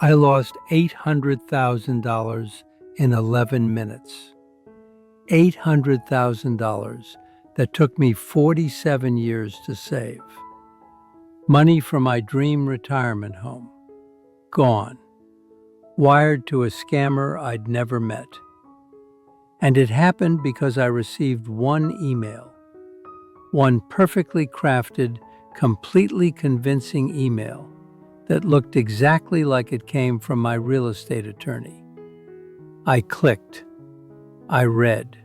I lost $800,000 in 11 minutes. $800,000 that took me 47 years to save. Money for my dream retirement home. Gone. Wired to a scammer I'd never met. And it happened because I received one email. One perfectly crafted, completely convincing email that looked exactly like it came from my real estate attorney. I clicked. I read.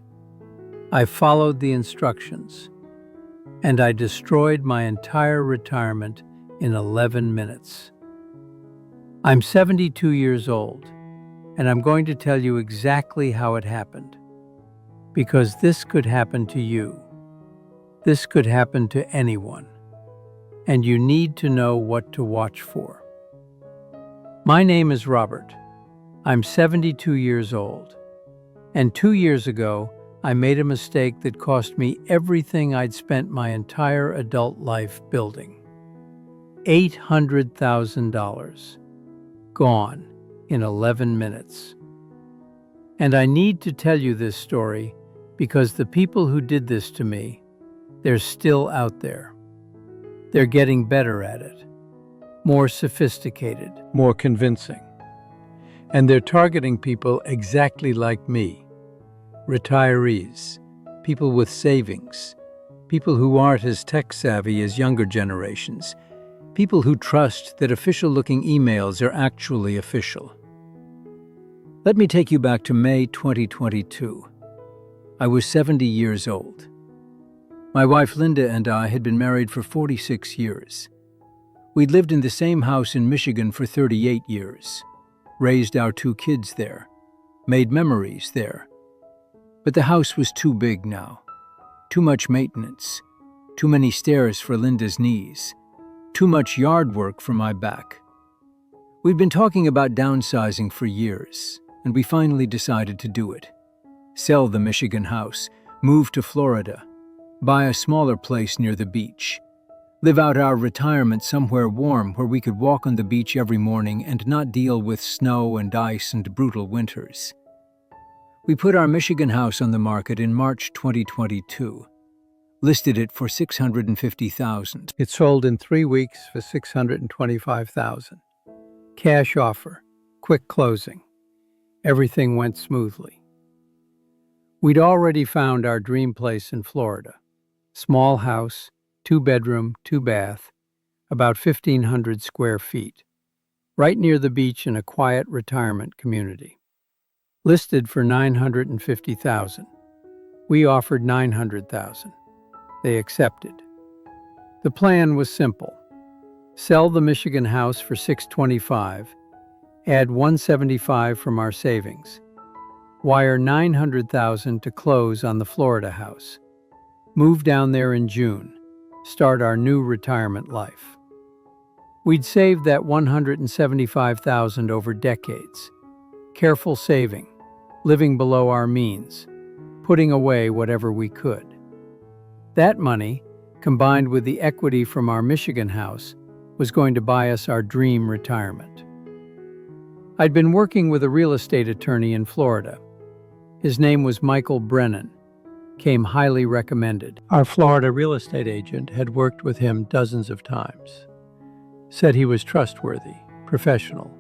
I followed the instructions. And I destroyed my entire retirement in 11 minutes. I'm 72 years old, and I'm going to tell you exactly how it happened. Because this could happen to you. This could happen to anyone. And you need to know what to watch for. My name is Robert. I'm 72 years old. And 2 years ago, I made a mistake that cost me everything I'd spent my entire adult life building. $800,000. Gone in 11 minutes. And I need to tell you this story because the people who did this to me, they're still out there. They're getting better at it, more sophisticated, more convincing. And they're targeting people exactly like me. Retirees, people with savings, people who aren't as tech-savvy as younger generations, people who trust that official-looking emails are actually official. Let me take you back to May 2022. I was 70 years old. My wife Linda and I had been married for 46 years. We'd lived in the same house in Michigan for 38 years, raised our 2 kids there, made memories there. But the house was too big now. Too much maintenance. Too many stairs for Linda's knees. Too much yard work for my back. We'd been talking about downsizing for years, and we finally decided to do it. Sell the Michigan house, move to Florida, buy a smaller place near the beach, live out our retirement somewhere warm where we could walk on the beach every morning and not deal with snow and ice and brutal winters. We put our Michigan house on the market in March 2022, listed it for $650,000. It sold in 3 weeks for $625,000. Cash offer, quick closing. Everything went smoothly. We'd already found our dream place in Florida. Small house, 2-bedroom, 2-bath, about 1,500 square feet, right near the beach in a quiet retirement community. Listed for $950,000. We offered $900,000. They accepted. The plan was simple. Sell the Michigan house for $625,000, add $175,000 from our savings. Wire $900,000 to close on the Florida house. Move down there in June. Start our new retirement life. We'd saved that $175,000 over decades. Careful saving, living below our means, putting away whatever we could. That money, combined with the equity from our Michigan house, was going to buy us our dream retirement. I'd been working with a real estate attorney in Florida. His name was Michael Brennan, came highly recommended. Our Florida real estate agent had worked with him dozens of times. Said he was trustworthy, professional,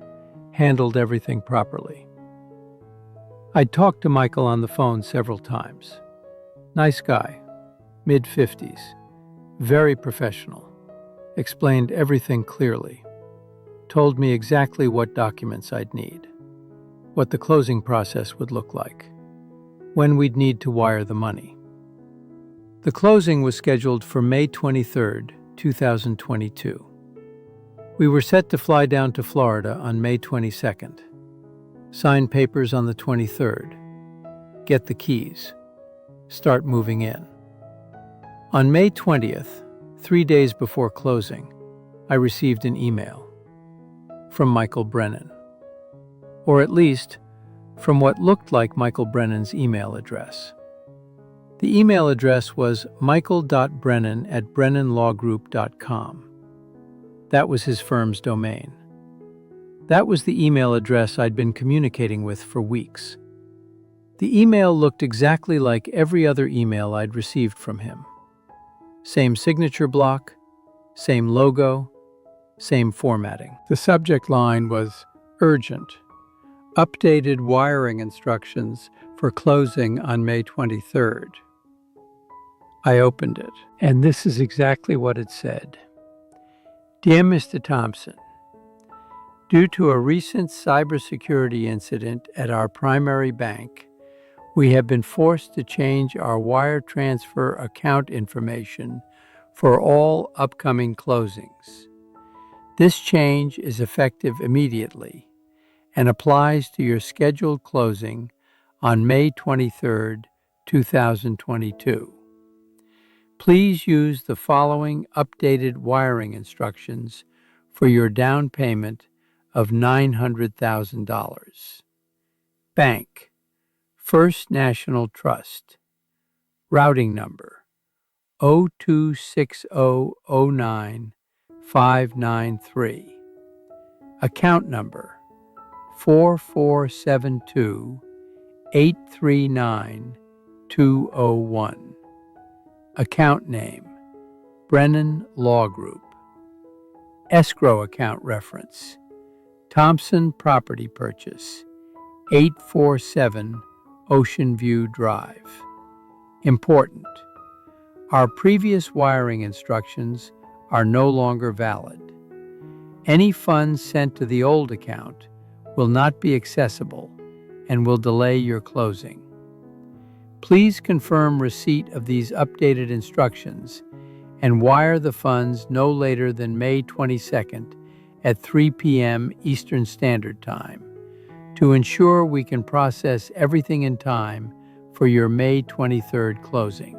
handled everything properly. I'd talked to Michael on the phone several times. Nice guy, mid-50s, very professional, explained everything clearly, told me exactly what documents I'd need, what the closing process would look like, when we'd need to wire the money. The closing was scheduled for May 23, 2022. We were set to fly down to Florida on May 22nd. Sign papers on the 23rd. Get the keys. Start moving in. On May 20th, 3 days before closing, I received an email from Michael Brennan. Or at least, from what looked like Michael Brennan's email address. The email address was michael.brennan@brennanlawgroup.com. That was his firm's domain. That was the email address I'd been communicating with for weeks. The email looked exactly like every other email I'd received from him. Same signature block, same logo, same formatting. The subject line was urgent. Updated wiring instructions for closing on May 23rd. I opened it, and this is exactly what it said. Dear Mr. Thompson, due to a recent cybersecurity incident at our primary bank, we have been forced to change our wire transfer account information for all upcoming closings. This change is effective immediately and applies to your scheduled closing on May 23, 2022. Please use the following updated wiring instructions for your down payment of $900,000. Bank, First National Trust, routing number 026009593, account number 4472839201, account name Brennan Law Group, escrow account reference Thompson Property Purchase, 847 Ocean View Drive. Important: our previous wiring instructions are no longer valid. Any funds sent to the old account will not be accessible and will delay your closing. Please confirm receipt of these updated instructions and wire the funds no later than May 22nd at 3 p.m. Eastern Standard Time to ensure we can process everything in time for your May 23rd closing.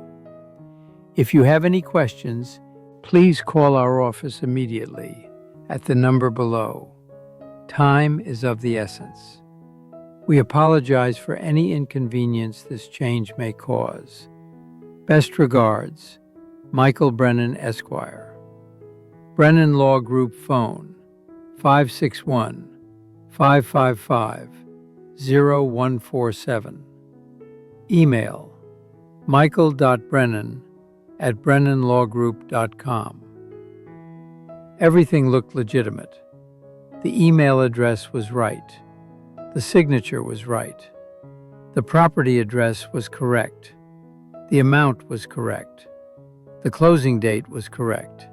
If you have any questions, please call our office immediately at the number below. Time is of the essence. We apologize for any inconvenience this change may cause. Best regards, Michael Brennan, Esquire. Brennan Law Group phone 561-555-0147. Email michael.brennan@brennanlawgroup.com. Everything looked legitimate. The email address was right. The signature was right. The property address was correct. The amount was correct. The closing date was correct.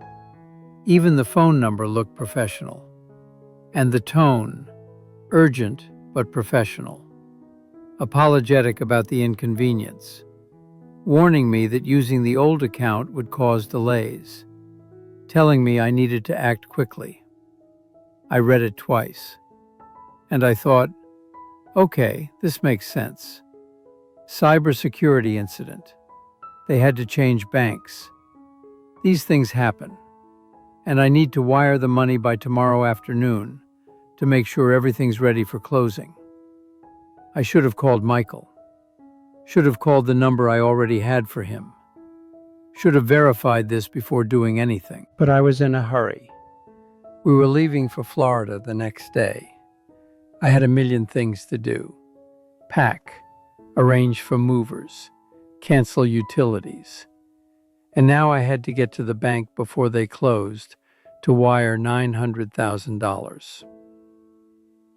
Even the phone number looked professional. And the tone, urgent but professional. Apologetic about the inconvenience. Warning me that using the old account would cause delays. Telling me I needed to act quickly. I read it twice. And I thought, okay, this makes sense. Cybersecurity incident. They had to change banks. These things happen. And I need to wire the money by tomorrow afternoon to make sure everything's ready for closing. I should have called Michael. Should have called the number I already had for him. Should have verified this before doing anything. But I was in a hurry. We were leaving for Florida the next day. I had a million things to do. Pack, arrange for movers, cancel utilities. And now I had to get to the bank before they closed to wire $900,000.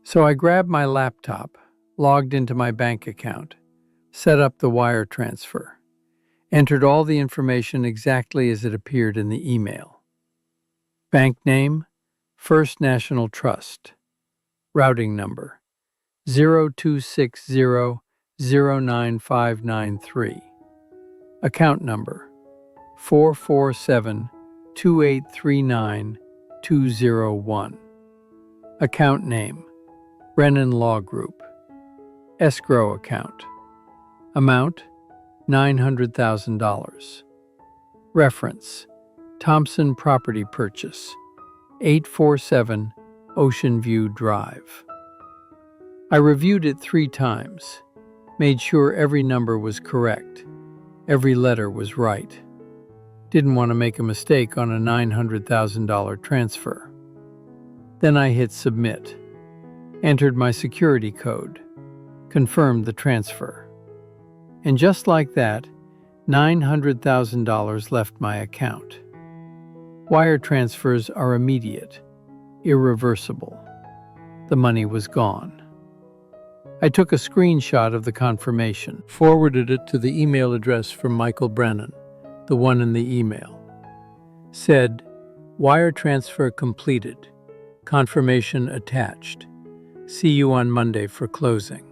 So I grabbed my laptop, logged into my bank account, set up the wire transfer, entered all the information exactly as it appeared in the email. Bank name, First National Trust. Routing number, 026009593. Account number, 4472839-201. Account name, Brennan Law Group. Escrow account. Amount, $900,000. Reference, Thompson Property Purchase, 847 Ocean View Drive. I reviewed it 3 times, made sure every number was correct, every letter was right. Didn't want to make a mistake on a $900,000 transfer. Then I hit submit. entered my security code, confirmed the transfer. And just like that, $900,000 left my account. Wire transfers are immediate, irreversible. The money was gone. I took a screenshot of the confirmation, forwarded it to the email address from Michael Brennan, the one in the email. Said, "Wire transfer completed. Confirmation attached. See you on Monday for closing."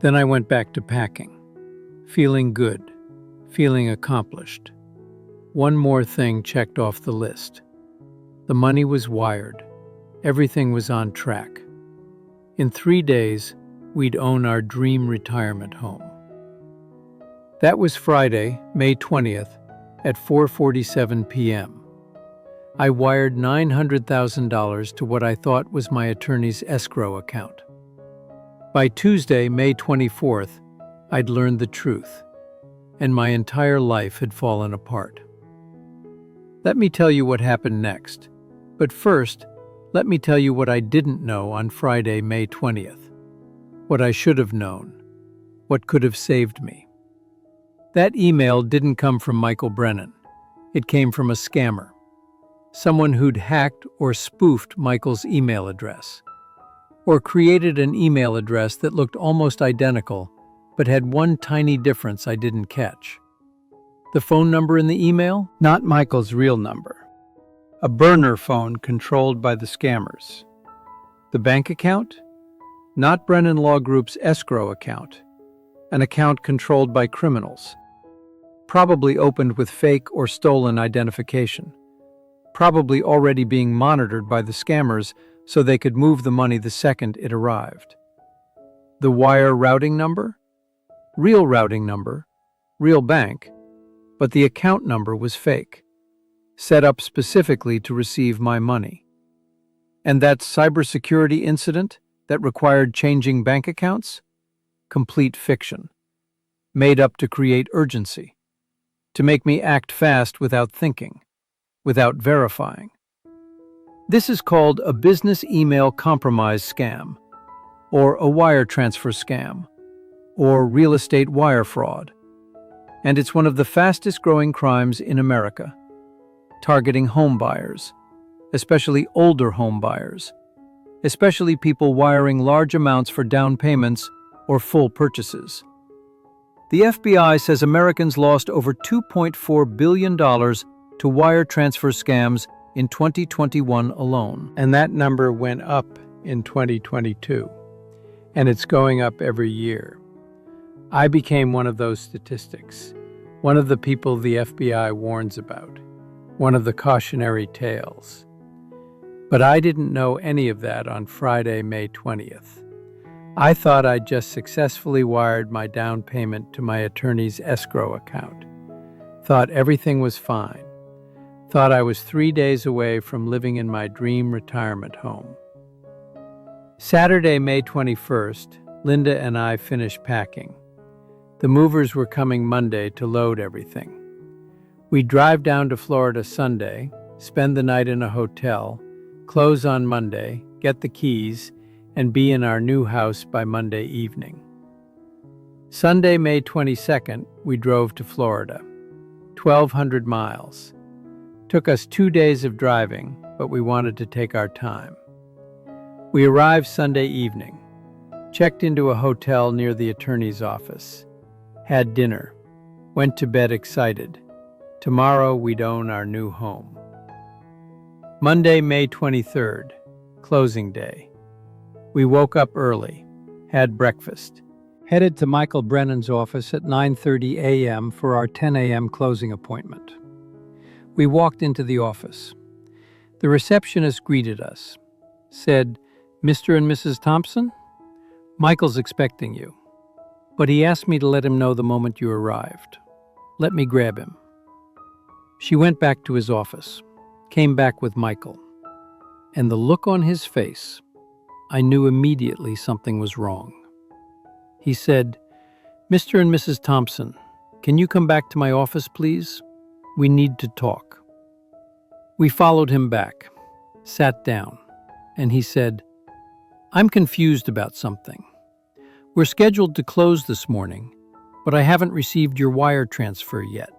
Then I went back to packing, feeling good, feeling accomplished. One more thing checked off the list. The money was wired. Everything was on track. In 3 days, we'd own our dream retirement home. That was Friday, May 20th, at 4:47 p.m. I wired $900,000 to what I thought was my attorney's escrow account. By Tuesday, May 24th, I'd learned the truth, and my entire life had fallen apart. Let me tell you what happened next, but first, let me tell you what I didn't know on Friday, May 20th. What I should have known. What could have saved me. That email didn't come from Michael Brennan. It came from a scammer. Someone who'd hacked or spoofed Michael's email address. Or created an email address that looked almost identical, but had one tiny difference I didn't catch. The phone number in the email? Not Michael's real number. A burner phone controlled by the scammers. The bank account? Not Brennan Law Group's escrow account. An account controlled by criminals. Probably opened with fake or stolen identification. Probably already being monitored by the scammers so they could move the money the second it arrived. The wire routing number? Real routing number, real bank, but the account number was fake, set up specifically to receive my money. And that cybersecurity incident that required changing bank accounts? Complete fiction. Made up to create urgency, to make me act fast without thinking, without verifying. This is called a business email compromise scam, or a wire transfer scam, or real estate wire fraud. And it's one of the fastest growing crimes in America, targeting home buyers, especially older home buyers, especially people wiring large amounts for down payments or full purchases. The FBI says Americans lost over $2.4 billion to wire transfer scams in 2021 alone, and that number went up in 2022, and it's going up every year. I became one of those statistics, one of the people the FBI warns about, one of the cautionary tales. But I didn't know any of that on Friday, May 20th. I thought I'd just successfully wired my down payment to my attorney's escrow account. Thought everything was fine. Thought I was 3 days away from living in my dream retirement home. Saturday, May 21st, Linda and I finished packing. The movers were coming Monday to load everything. We'd drive down to Florida Sunday, spend the night in a hotel, close on Monday, get the keys, and be in our new house by Monday evening. Sunday, May 22nd, we drove to Florida. 1,200 miles. Took us 2 days of driving, but we wanted to take our time. We arrived Sunday evening, checked into a hotel near the attorney's office, had dinner, went to bed excited. Tomorrow we'd own our new home. Monday, May 23rd, closing day. We woke up early, had breakfast, headed to Michael Brennan's office at 9:30 a.m. for our 10 a.m. closing appointment. We walked into the office. The receptionist greeted us, said, "Mr. and Mrs. Thompson? Michael's expecting you, but he asked me to let him know the moment you arrived. Let me grab him." She went back to his office, came back with Michael, and the look on his face, I knew immediately something was wrong. He said, "Mr. and Mrs. Thompson, can you come back to my office, please? We need to talk." We followed him back, sat down, and he said, I'm confused about something. We're scheduled to close this morning, but I haven't received your wire transfer yet.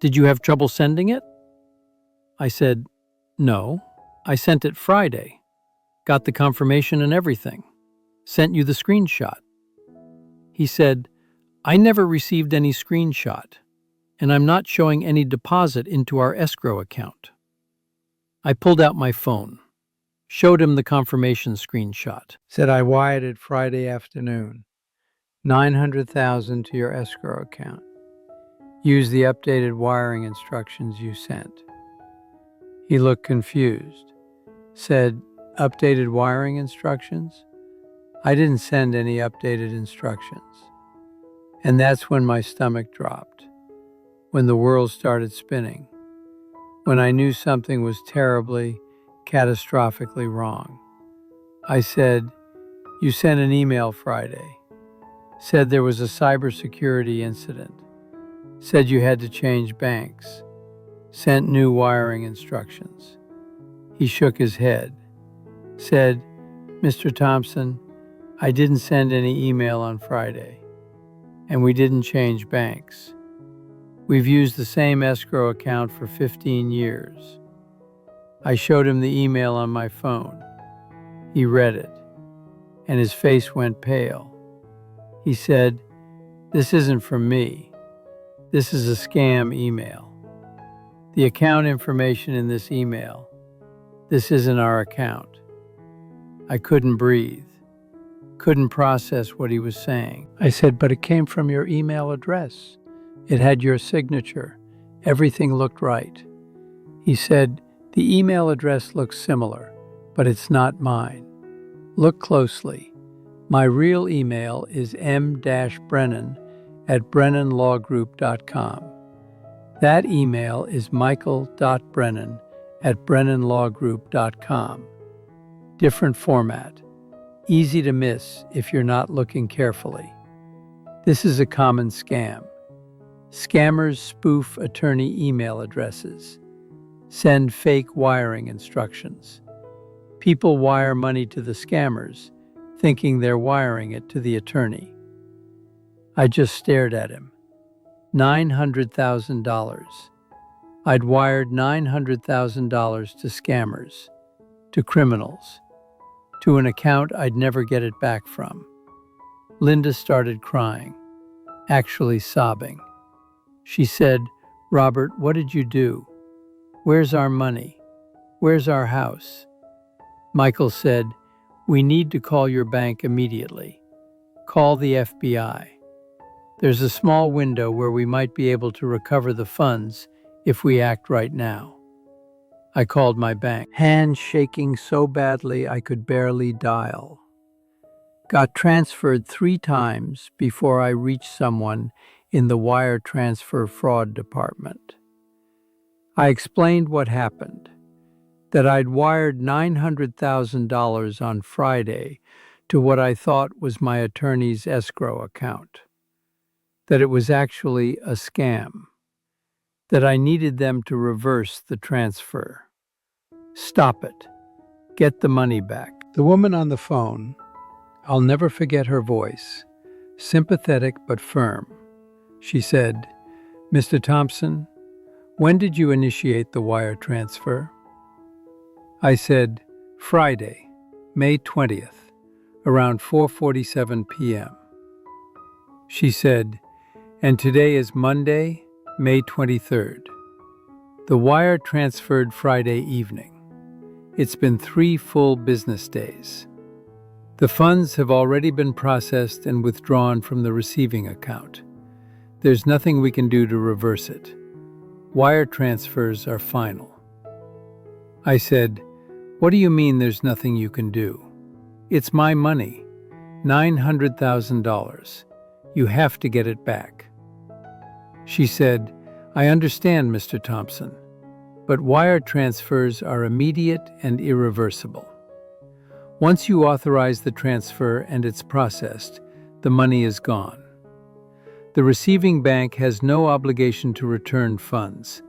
Did you have trouble sending it? I said, no, I sent it Friday. Got the confirmation and everything. Sent you the screenshot. He said, I never received any screenshot, and I'm not showing any deposit into our escrow account. I pulled out my phone, showed him the confirmation screenshot. Said I wired it Friday afternoon. $900,000 to your escrow account. Use the updated wiring instructions you sent. He looked confused. Said, updated wiring instructions? I didn't send any updated instructions. And that's when my stomach dropped, when the world started spinning, when I knew something was terribly, catastrophically wrong. I said, you sent an email Friday. Said there was a cybersecurity incident. Said you had to change banks. Sent new wiring instructions. He shook his head. Said, Mr. Thompson, I didn't send any email on Friday, and we didn't change banks. We've used the same escrow account for 15 years. I showed him the email on my phone. He read it, and his face went pale. He said, this isn't from me. This is a scam email. The account information in this email, this isn't our account. I couldn't breathe, couldn't process what he was saying. I said, but it came from your email address. It had your signature. Everything looked right. He said, the email address looks similar, but it's not mine. Look closely. My real email is m-brennan@brennanlawgroup.com. That email is michael.brennan@brennanlawgroup.com. Different format. Easy to miss if you're not looking carefully. This is a common scam. Scammers spoof attorney email addresses. Send fake wiring instructions. People wire money to the scammers, thinking they're wiring it to the attorney. I just stared at him. $900,000. I'd wired $900,000 to scammers, to criminals, to an account I'd never get it back from. Linda started crying, actually sobbing. She said, Robert, what did you do? Where's our money? Where's our house? Michael said, we need to call your bank immediately. Call the FBI. There's a small window where we might be able to recover the funds if we act right now. I called my bank, hands shaking so badly I could barely dial. Got transferred 3 times before I reached someone in the wire transfer fraud department. I explained what happened, that I'd wired $900,000 on Friday to what I thought was my attorney's escrow account, that it was actually a scam, that I needed them to reverse the transfer. Stop it. Get the money back. The woman on the phone, I'll never forget her voice, sympathetic but firm. She said, Mr. Thompson, when did you initiate the wire transfer? I said, Friday, May 20th, around 4:47 p.m. She said, and today is Monday, May 23rd. The wire transferred Friday evening. It's been 3 full business days. The funds have already been processed and withdrawn from the receiving account. There's nothing we can do to reverse it. Wire transfers are final. I said, what do you mean there's nothing you can do? It's my money, $900,000. You have to get it back. She said, I understand, Mr. Thompson, but wire transfers are immediate and irreversible. Once you authorize the transfer and it's processed, the money is gone. The receiving bank has no obligation to return funds,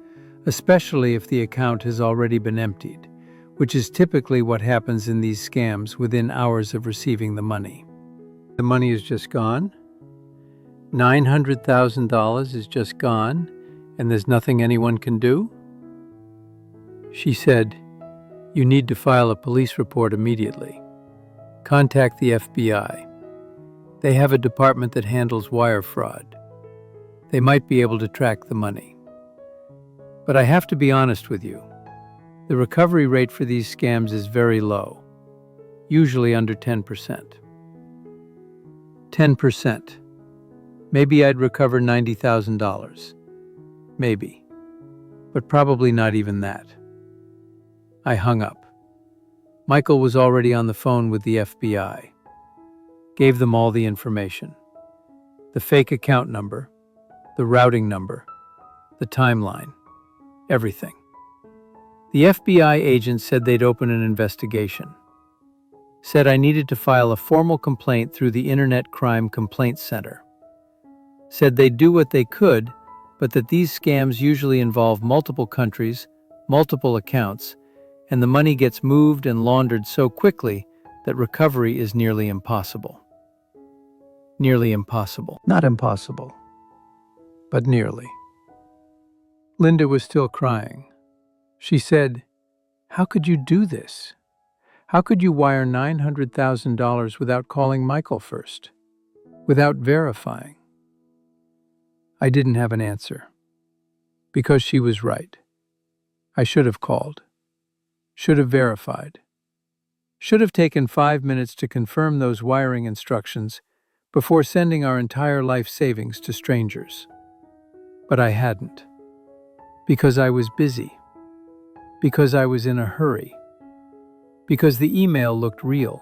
especially if the account has already been emptied. which is typically what happens in these scams within hours of receiving the money. The money is just gone. $900,000 is just gone, and there's nothing anyone can do? She said, "You need to file a police report immediately. Contact the FBI. They have a department that handles wire fraud. They might be able to track the money. But I have to be honest with you. The recovery rate for these scams is very low, usually under 10%. 10%. Maybe I'd recover $90,000. Maybe. But probably not even that." I hung up. Michael was already on the phone with the FBI. Gave them all the information. The fake account number, the routing number, the timeline, everything. The FBI agent said they'd open an investigation. Said I needed to file a formal complaint through the Internet Crime Complaint Center. Said they'd do what they could, but that these scams usually involve multiple countries, multiple accounts, and the money gets moved and laundered so quickly that recovery is nearly impossible. Nearly impossible. Not impossible, but nearly. Linda was still crying. She said, "How could you do this? How could you wire $900,000 without calling Michael first? Without verifying?" I didn't have an answer. Because she was right. I should have called. Should have verified. Should have taken 5 minutes to confirm those wiring instructions before sending our entire life savings to strangers. But I hadn't. Because I was busy. Because I was in a hurry. Because the email looked real.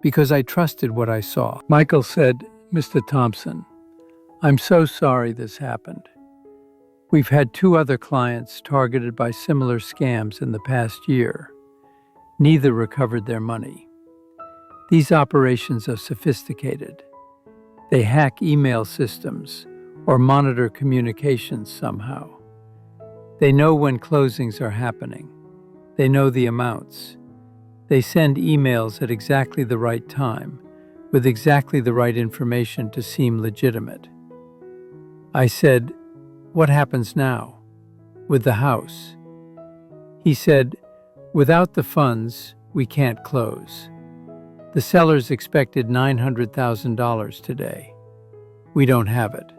Because I trusted what I saw. Michael said, "Mr. Thompson, I'm so sorry this happened. We've had 2 other clients targeted by similar scams in the past year. Neither recovered their money. These operations are sophisticated. They hack email systems or monitor communications somehow. They know when closings are happening. They know the amounts. They send emails at exactly the right time, with exactly the right information to seem legitimate." I said, "What happens now? With the house?" He said, "Without the funds, we can't close. The sellers expected $900,000 today. We don't have it.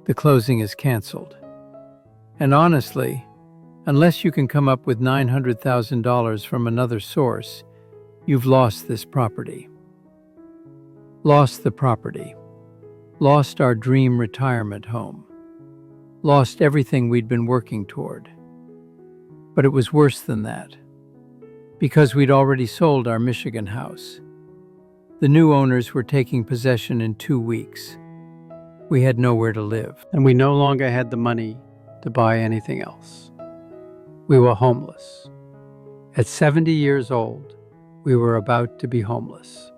The closing is canceled. And honestly, unless you can come up with $900,000 from another source, you've lost this property." Lost the property. Lost our dream retirement home. Lost everything we'd been working toward. But it was worse than that. Because we'd already sold our Michigan house. The new owners were taking possession in 2 weeks. We had nowhere to live, and we no longer had the money to buy anything else. We were homeless. At 70 years old, we were about to be homeless.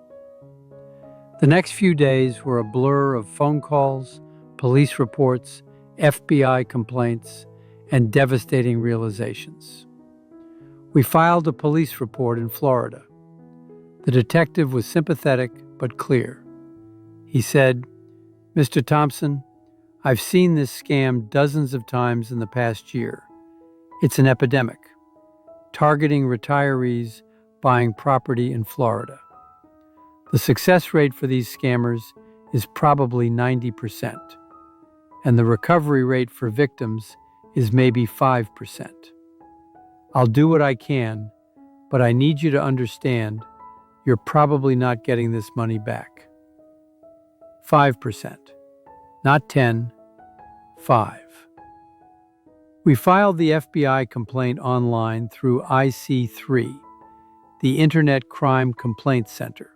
The next few days were a blur of phone calls, police reports, FBI complaints, and devastating realizations. We filed a police report in Florida. The detective was sympathetic but clear. He said, "Mr. Thompson, I've seen this scam dozens of times in the past year. It's an epidemic, targeting retirees buying property in Florida. The success rate for these scammers is probably 90%, and the recovery rate for victims is maybe 5%. I'll do what I can, but I need you to understand you're probably not getting this money back. 5%, not 10, 5. We filed the FBI complaint online through IC3, the Internet Crime Complaint Center.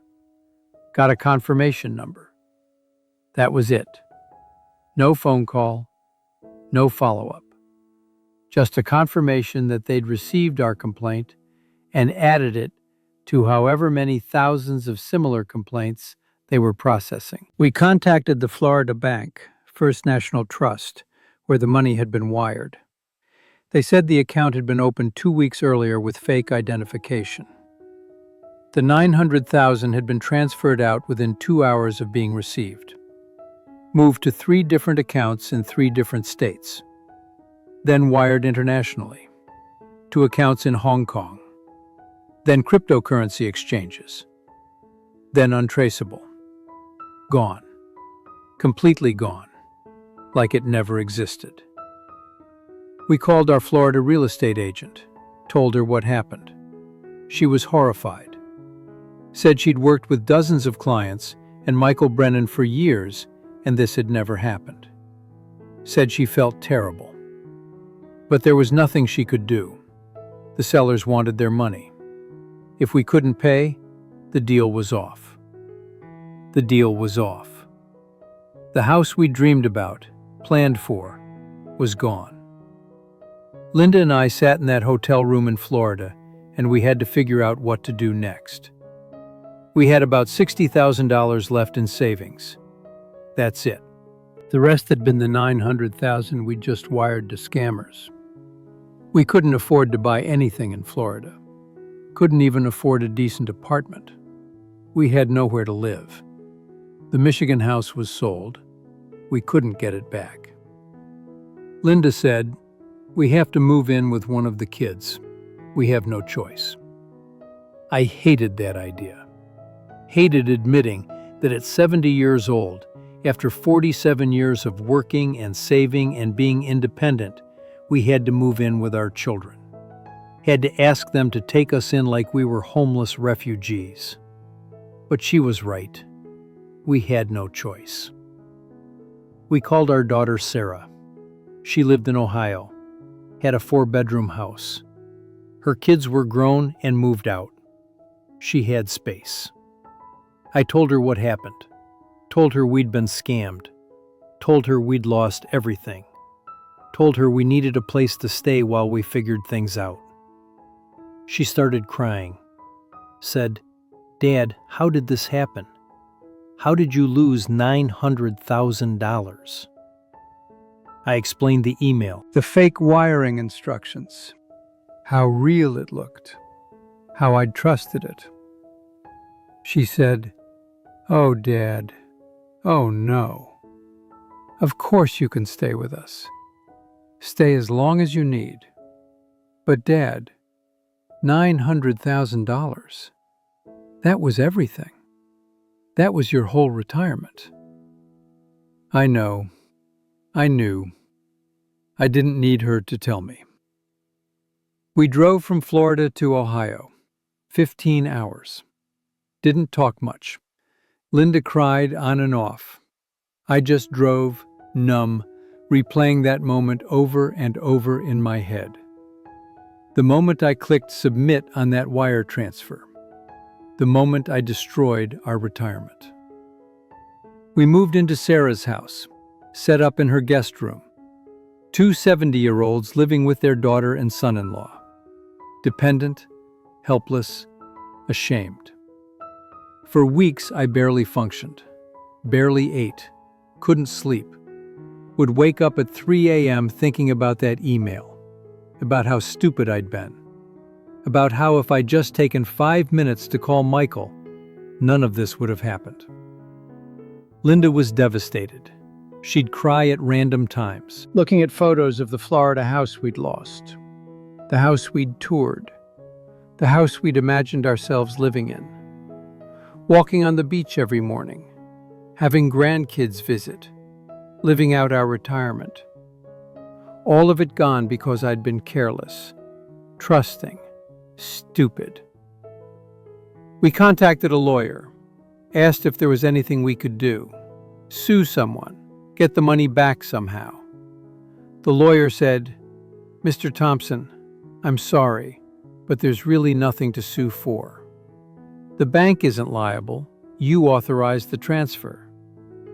Got a confirmation number. That was it. No phone call, no follow-up. Just a confirmation that they'd received our complaint and added it to however many thousands of similar complaints they were processing. We contacted the Florida bank, First National Trust, where the money had been wired. They said the account had been opened 2 weeks earlier with fake identification. The $900,000 had been transferred out within 2 hours of being received, moved to 3 different accounts in 3 different states, then wired internationally to accounts in Hong Kong, then cryptocurrency exchanges, then untraceable. Gone. Completely gone. Like it never existed. We called our Florida real estate agent, told her what happened. She was horrified. Said she'd worked with dozens of clients and Michael Brennan for years, and this had never happened. Said she felt terrible. But there was nothing she could do. The sellers wanted their money. If we couldn't pay, the deal was off. The deal was off. The house we dreamed about, planned for, was gone. Linda and I sat in that hotel room in Florida, and we had to figure out what to do next. We had about $60,000 left in savings. That's it. The rest had been the $900,000 we'd just wired to scammers. We couldn't afford to buy anything in Florida. Couldn't even afford a decent apartment. We had nowhere to live. The Michigan house was sold. We couldn't get it back. Linda said, "We have to move in with one of the kids. We have no choice." I hated that idea. Hated admitting that at 70 years old, after 47 years of working and saving and being independent, we had to move in with our children. Had to ask them to take us in like we were homeless refugees. But she was right. We had no choice. We called our daughter Sarah. She lived in Ohio, had a 4-bedroom house. Her kids were grown and moved out. She had space. I told her what happened. Told her we'd been scammed. Told her we'd lost everything. Told her we needed a place to stay while we figured things out. She started crying. Said, "Dad, how did this happen? How did you lose $900,000? I explained the email, the fake wiring instructions, how real it looked, how I'd trusted it. She said, "Oh, Dad, oh no. Of course you can stay with us. Stay as long as you need. But Dad, $900,000. That was everything. That was your whole retirement." I know. I knew. I didn't need her to tell me. We drove from Florida to Ohio. 15 hours. Didn't talk much. Linda cried on and off. I just drove, numb, replaying that moment over and over in my head. The moment I clicked submit on that wire transfer. The moment I destroyed our retirement. We moved into Sarah's house, set up in her guest room. 2 70-year-olds living with their daughter and son-in-law. Dependent, helpless, ashamed. For weeks I barely functioned, barely ate, couldn't sleep. Would wake up at 3 a.m. thinking about that email, about how stupid I'd been, about how if I'd just taken 5 minutes to call Michael, none of this would have happened. Linda was devastated. She'd cry at random times, looking at photos of the Florida house we'd lost, the house we'd toured, the house we'd imagined ourselves living in, walking on the beach every morning, having grandkids visit, living out our retirement. All of it gone because I'd been careless, trusting, stupid. We contacted a lawyer, asked if there was anything we could do, sue someone, get the money back somehow. The lawyer said, "Mr. Thompson, I'm sorry, but there's really nothing to sue for. The bank isn't liable, you authorized the transfer.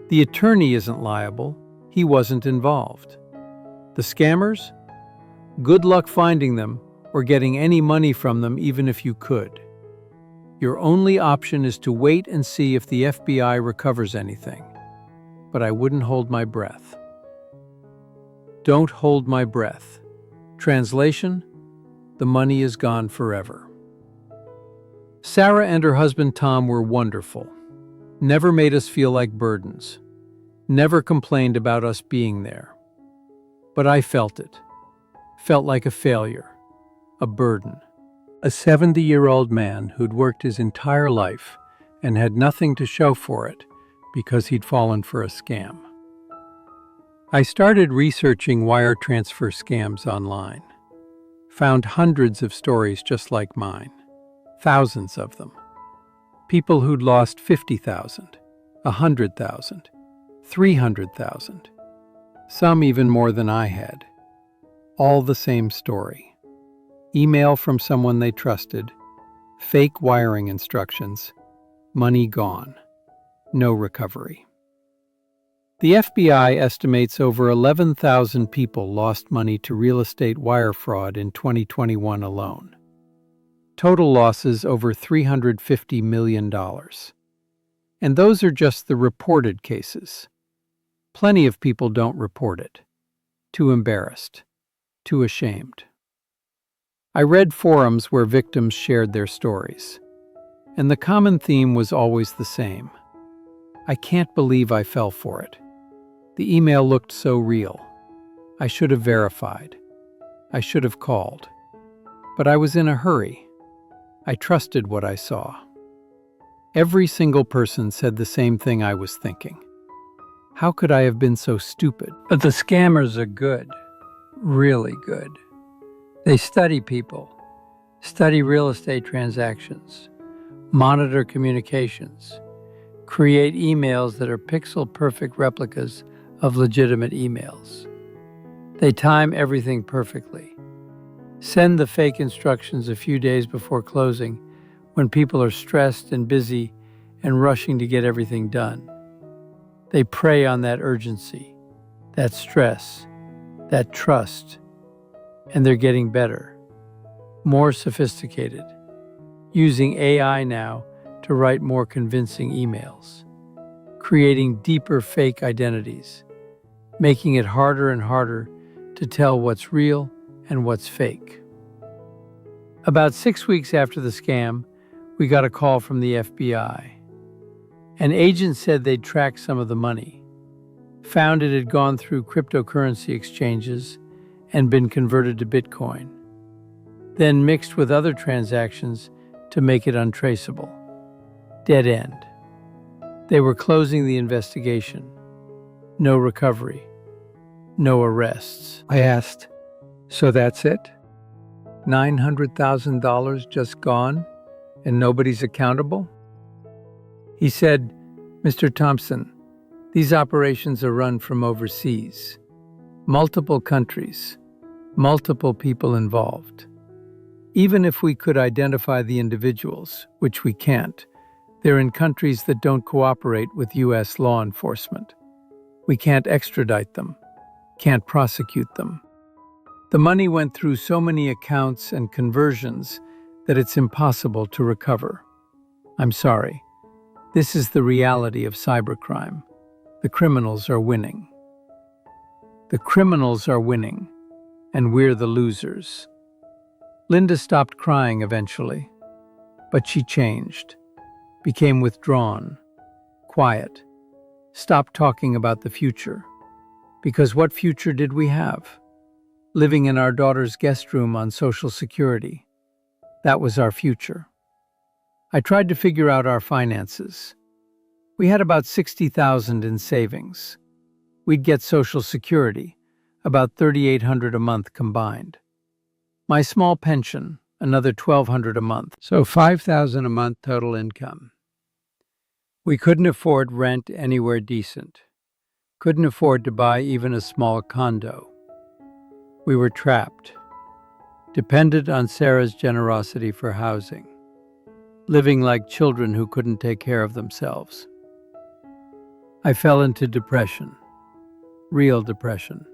The attorney isn't liable, he wasn't involved. The scammers? Good luck finding them or getting any money from them even if you could. Your only option is to wait and see if the FBI recovers anything." But I wouldn't hold my breath. Don't hold my breath. Translation: the money is gone forever. Sarah and her husband Tom were wonderful. Never made us feel like burdens. Never complained about us being there. But I felt it. Felt like a failure. A burden. A 70-year-old man who'd worked his entire life and had nothing to show for it because he'd fallen for a scam. I started researching wire transfer scams online. Found hundreds of stories just like mine. Thousands of them. People who'd lost 50,000, 100,000, 300,000. Some even more than I had. All the same story. Email from someone they trusted, fake wiring instructions, money gone, no recovery. The FBI estimates over 11,000 people lost money to real estate wire fraud in 2021 alone. Total losses over $350 million. And those are just the reported cases. Plenty of people don't report it. Too embarrassed. Too ashamed. I read forums where victims shared their stories. And the common theme was always the same. I can't believe I fell for it. The email looked so real. I should have verified. I should have called. But I was in a hurry. I trusted what I saw. Every single person said the same thing I was thinking. How could I have been so stupid? But the scammers are good. Really good. They study people, study real estate transactions, monitor communications, create emails that are pixel-perfect replicas of legitimate emails. They time everything perfectly. Send the fake instructions a few days before closing when people are stressed and busy and rushing to get everything done. They prey on that urgency, that stress, that trust, and they're getting better, more sophisticated, using AI now to write more convincing emails, creating deeper fake identities, making it harder and harder to tell what's real and what's fake. About 6 weeks after the scam, we got a call from the FBI. An agent said they'd tracked some of the money, found it had gone through cryptocurrency exchanges and been converted to Bitcoin, then mixed with other transactions to make it untraceable. Dead end. They were closing the investigation. No recovery. No arrests. I asked, "So that's it? $900,000 just gone and nobody's accountable?" He said, "Mr. Thompson, these operations are run from overseas. Multiple countries, multiple people involved. Even if we could identify the individuals, which we can't, they're in countries that don't cooperate with U.S. law enforcement. We can't extradite them, can't prosecute them. The money went through so many accounts and conversions that it's impossible to recover. I'm sorry. This is the reality of cybercrime. The criminals are winning. The criminals are winning, and we're the losers." Linda stopped crying eventually, but she changed, became withdrawn, quiet, stopped talking about the future. Because what future did we have? Living in our daughter's guest room on Social Security. That was our future. I tried to figure out our finances. We had about $60,000 in savings. We'd get Social Security, about $3,800 a month combined. My small pension, another $1,200 a month, so $5,000 a month total income. We couldn't afford rent anywhere decent. Couldn't afford to buy even a small condo. We were trapped, dependent on Sarah's generosity for housing, living like children who couldn't take care of themselves. I fell into depression, real depression.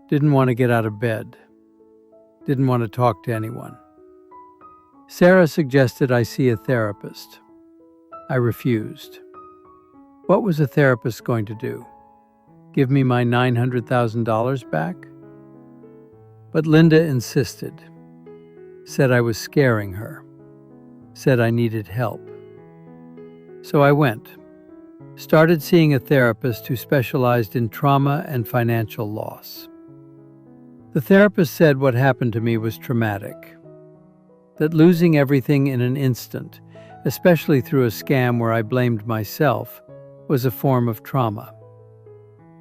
Didn't want to get out of bed. Didn't want to talk to anyone. Sarah suggested I see a therapist. I refused. What was a therapist going to do? Give me my $900,000 back? But Linda insisted, said I was scaring her, said I needed help. So I went, started seeing a therapist who specialized in trauma and financial loss. The therapist said what happened to me was traumatic, that losing everything in an instant, especially through a scam where I blamed myself, was a form of trauma.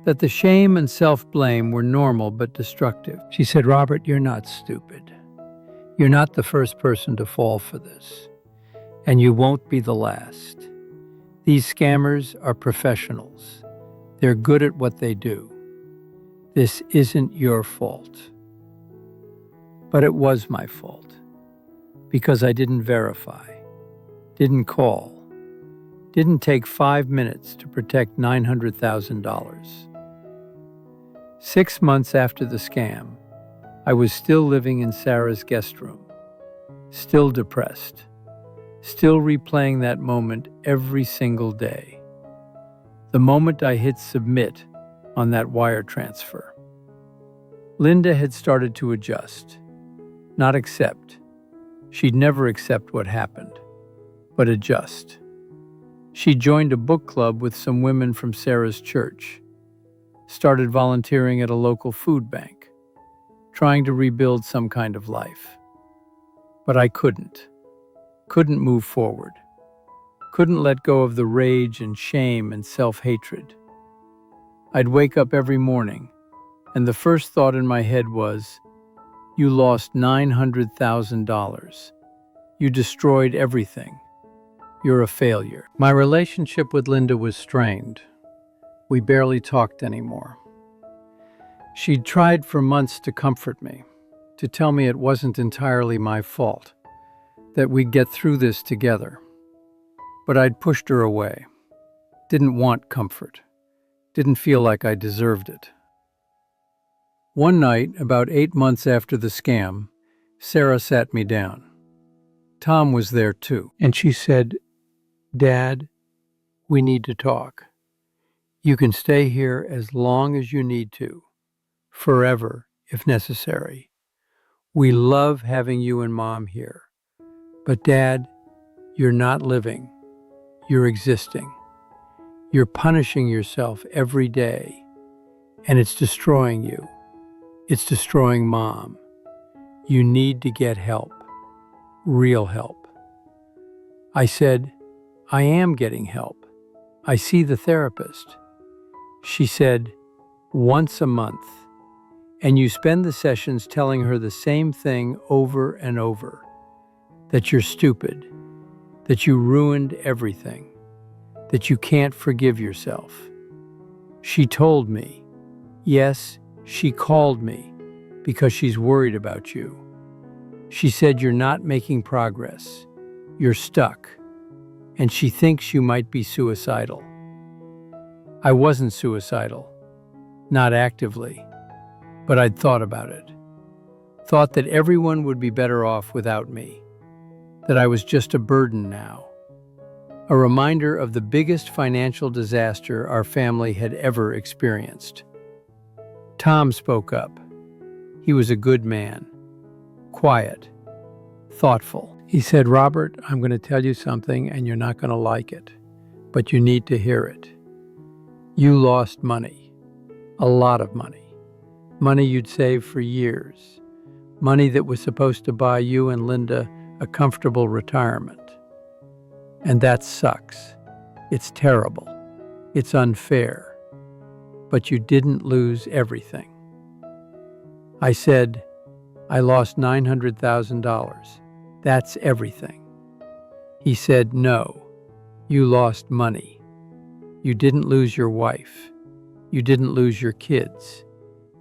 That the shame and self-blame were normal but destructive. She said, "Robert, you're not stupid. You're not the first person to fall for this, and you won't be the last. These scammers are professionals. They're good at what they do. This isn't your fault." But it was my fault, because I didn't verify, didn't call, didn't take 5 minutes to protect $900,000. 6 months after the scam, I was still living in Sarah's guest room, still depressed, still replaying that moment every single day. The moment I hit submit on that wire transfer. Linda had started to adjust, not accept. She'd never accept what happened, but adjust. She joined a book club with some women from Sarah's church, started volunteering at a local food bank, trying to rebuild some kind of life. But I couldn't move forward, couldn't let go of the rage and shame and self-hatred. I'd wake up every morning, and the first thought in my head was, "You lost $900,000. You destroyed everything. You're a failure." My relationship with Linda was strained. We barely talked anymore. She'd tried for months to comfort me, to tell me it wasn't entirely my fault, that we'd get through this together. But I'd pushed her away, didn't want comfort, didn't feel like I deserved it. One night, about 8 months after the scam, Sarah sat me down. Tom was there too, and she said, "Dad, we need to talk. You can stay here as long as you need to, forever if necessary. We love having you and Mom here. But Dad, you're not living. You're existing. You're punishing yourself every day, and it's destroying you. It's destroying Mom. You need to get help, real help." I said, "I am getting help. I see the therapist." She said, "Once a month, and you spend the sessions telling her the same thing over and over, that you're stupid, that you ruined everything, that you can't forgive yourself." She told me, yes, she called me, because she's worried about you. She said you're not making progress, you're stuck, and she thinks you might be suicidal. I wasn't suicidal, not actively, but I'd thought about it. Thought that everyone would be better off without me, that I was just a burden now. A reminder of the biggest financial disaster our family had ever experienced. Tom spoke up. He was a good man, quiet, thoughtful. He said, "Robert, I'm going to tell you something and you're not going to like it, but you need to hear it. You lost money, a lot of money, money you'd saved for years, money that was supposed to buy you and Linda a comfortable retirement. And that sucks. It's terrible. It's unfair. But you didn't lose everything." I said, "I lost $900,000. That's everything." He said, "No, you lost money. You didn't lose your wife. You didn't lose your kids.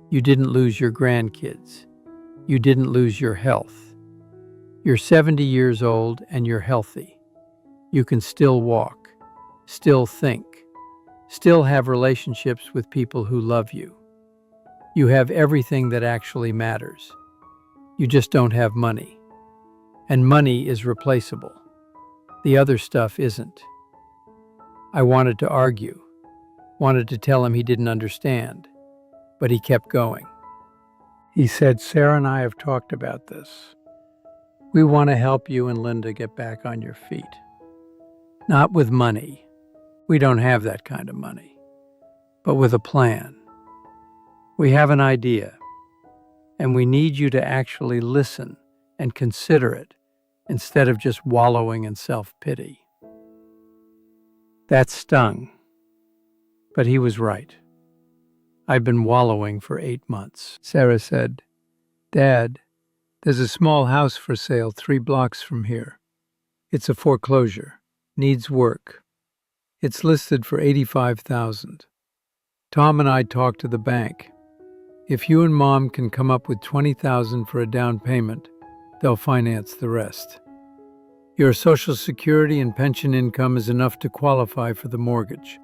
You didn't lose your grandkids. You didn't lose your health. You're 70 years old and you're healthy. You can still walk, still think, still have relationships with people who love you. You have everything that actually matters. You just don't have money. And money is replaceable. The other stuff isn't." I wanted to argue, wanted to tell him he didn't understand, but he kept going. He said, Sarah and I have talked about this. We want to help you and Linda get back on your feet. Not with money. We don't have that kind of money. But with a plan. We have an idea. And we need you to actually listen and consider it instead of just wallowing in self-pity. That stung. But he was right. I've been wallowing for 8 months. Sarah said, Dad, there's a small house for sale 3 blocks from here. It's a foreclosure. Needs work. It's listed for $85,000. Tom and I talked to the bank. If you and Mom can come up with $20,000 for a down payment, they'll finance the rest. Your Social Security and pension income is enough to qualify for the mortgage.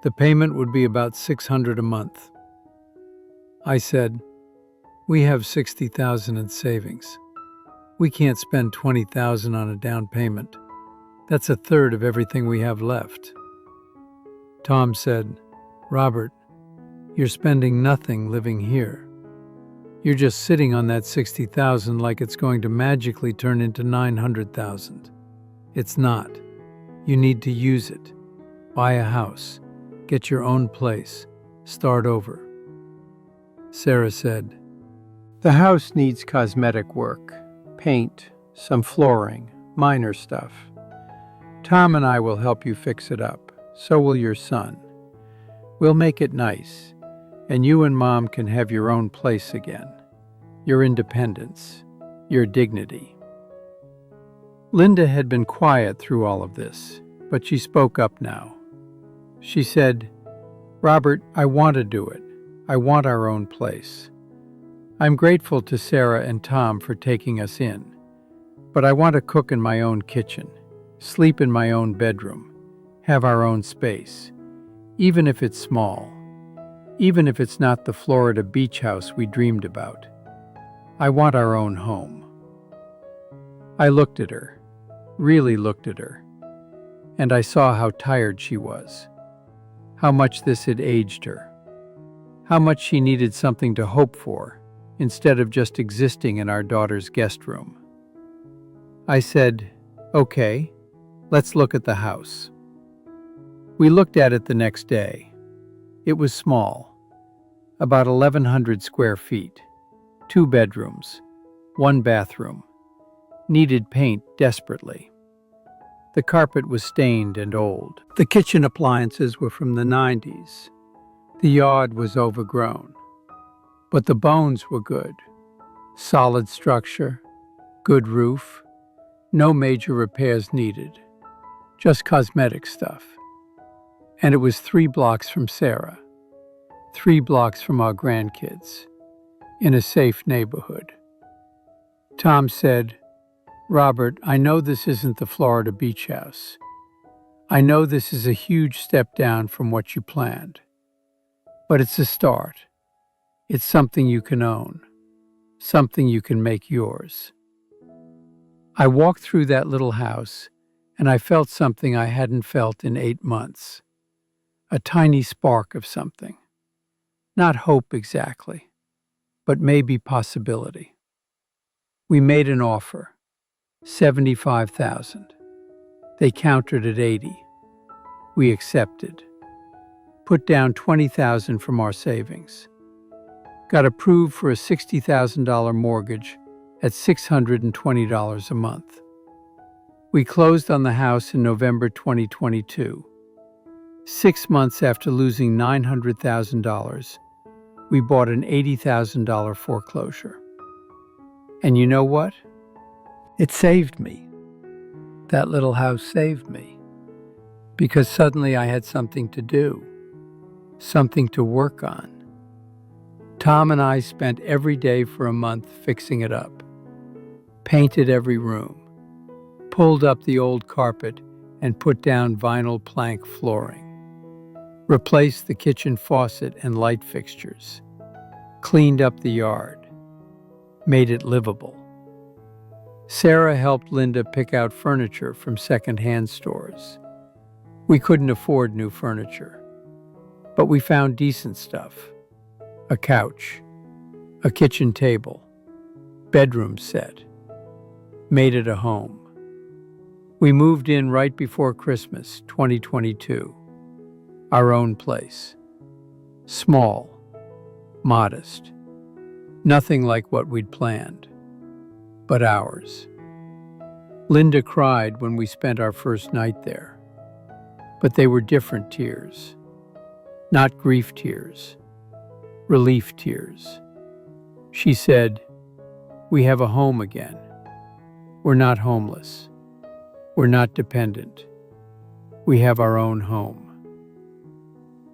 The payment would be about $600 a month. I said, we have $60,000 in savings. We can't spend $20,000 on a down payment. That's a third of everything we have left. Tom said, Robert, you're spending nothing living here. You're just sitting on that $60,000 like it's going to magically turn into $900,000. It's not. You need to use it. Buy a house. Get your own place. Start over. Sarah said, the house needs cosmetic work, paint, some flooring, minor stuff. Tom and I will help you fix it up. So will your son. We'll make it nice, and you and Mom can have your own place again. Your independence, your dignity. Linda had been quiet through all of this, but she spoke up now. She said, Robert, I want to do it. I want our own place. I'm grateful to Sarah and Tom for taking us in, but I want to cook in my own kitchen, sleep in my own bedroom, have our own space, even if it's small, even if it's not the Florida beach house we dreamed about. I want our own home. I looked at her, really looked at her, and I saw how tired she was, how much this had aged her, how much she needed something to hope for instead of just existing in our daughter's guest room. I said, okay, let's look at the house. We looked at it the next day. It was small, about 1,100 square feet, 2 bedrooms, 1 bathroom, needed paint desperately. The carpet was stained and old. The kitchen appliances were from the 90s. The yard was overgrown. But the bones were good. Solid structure, good roof, no major repairs needed, just cosmetic stuff. And it was 3 blocks from Sarah, 3 blocks from our grandkids, in a safe neighborhood. Tom said, Robert, I know this isn't the Florida beach house. I know this is a huge step down from what you planned. But it's a start. It's something you can own, something you can make yours. I walked through that little house, and I felt something I hadn't felt in 8 months. A tiny spark of something. Not hope exactly, but maybe possibility. We made an offer, $75,000. They countered at $80,000. We accepted. Put down $20,000 from our savings. Got approved for a $60,000 mortgage at $620 a month. We closed on the house in November 2022. 6 months after losing $900,000, we bought an $80,000 foreclosure. And you know what? It saved me. That little house saved me. Because suddenly I had something to do, something to work on. Tom and I spent every day for a month fixing it up. Painted every room, pulled up the old carpet and put down vinyl plank flooring. Replaced the kitchen faucet and light fixtures. Cleaned up the yard. Made it livable. Sarah helped Linda pick out furniture from second-hand stores. We couldn't afford new furniture, but we found decent stuff. A couch, a kitchen table, bedroom set, made it a home. We moved in right before Christmas, 2022. Our own place. Small, modest, nothing like what we'd planned, but ours. Linda cried when we spent our first night there, but they were different tears. Not grief tears, relief tears. She said, "We have a home again. We're not homeless. We're not dependent. We have our own home."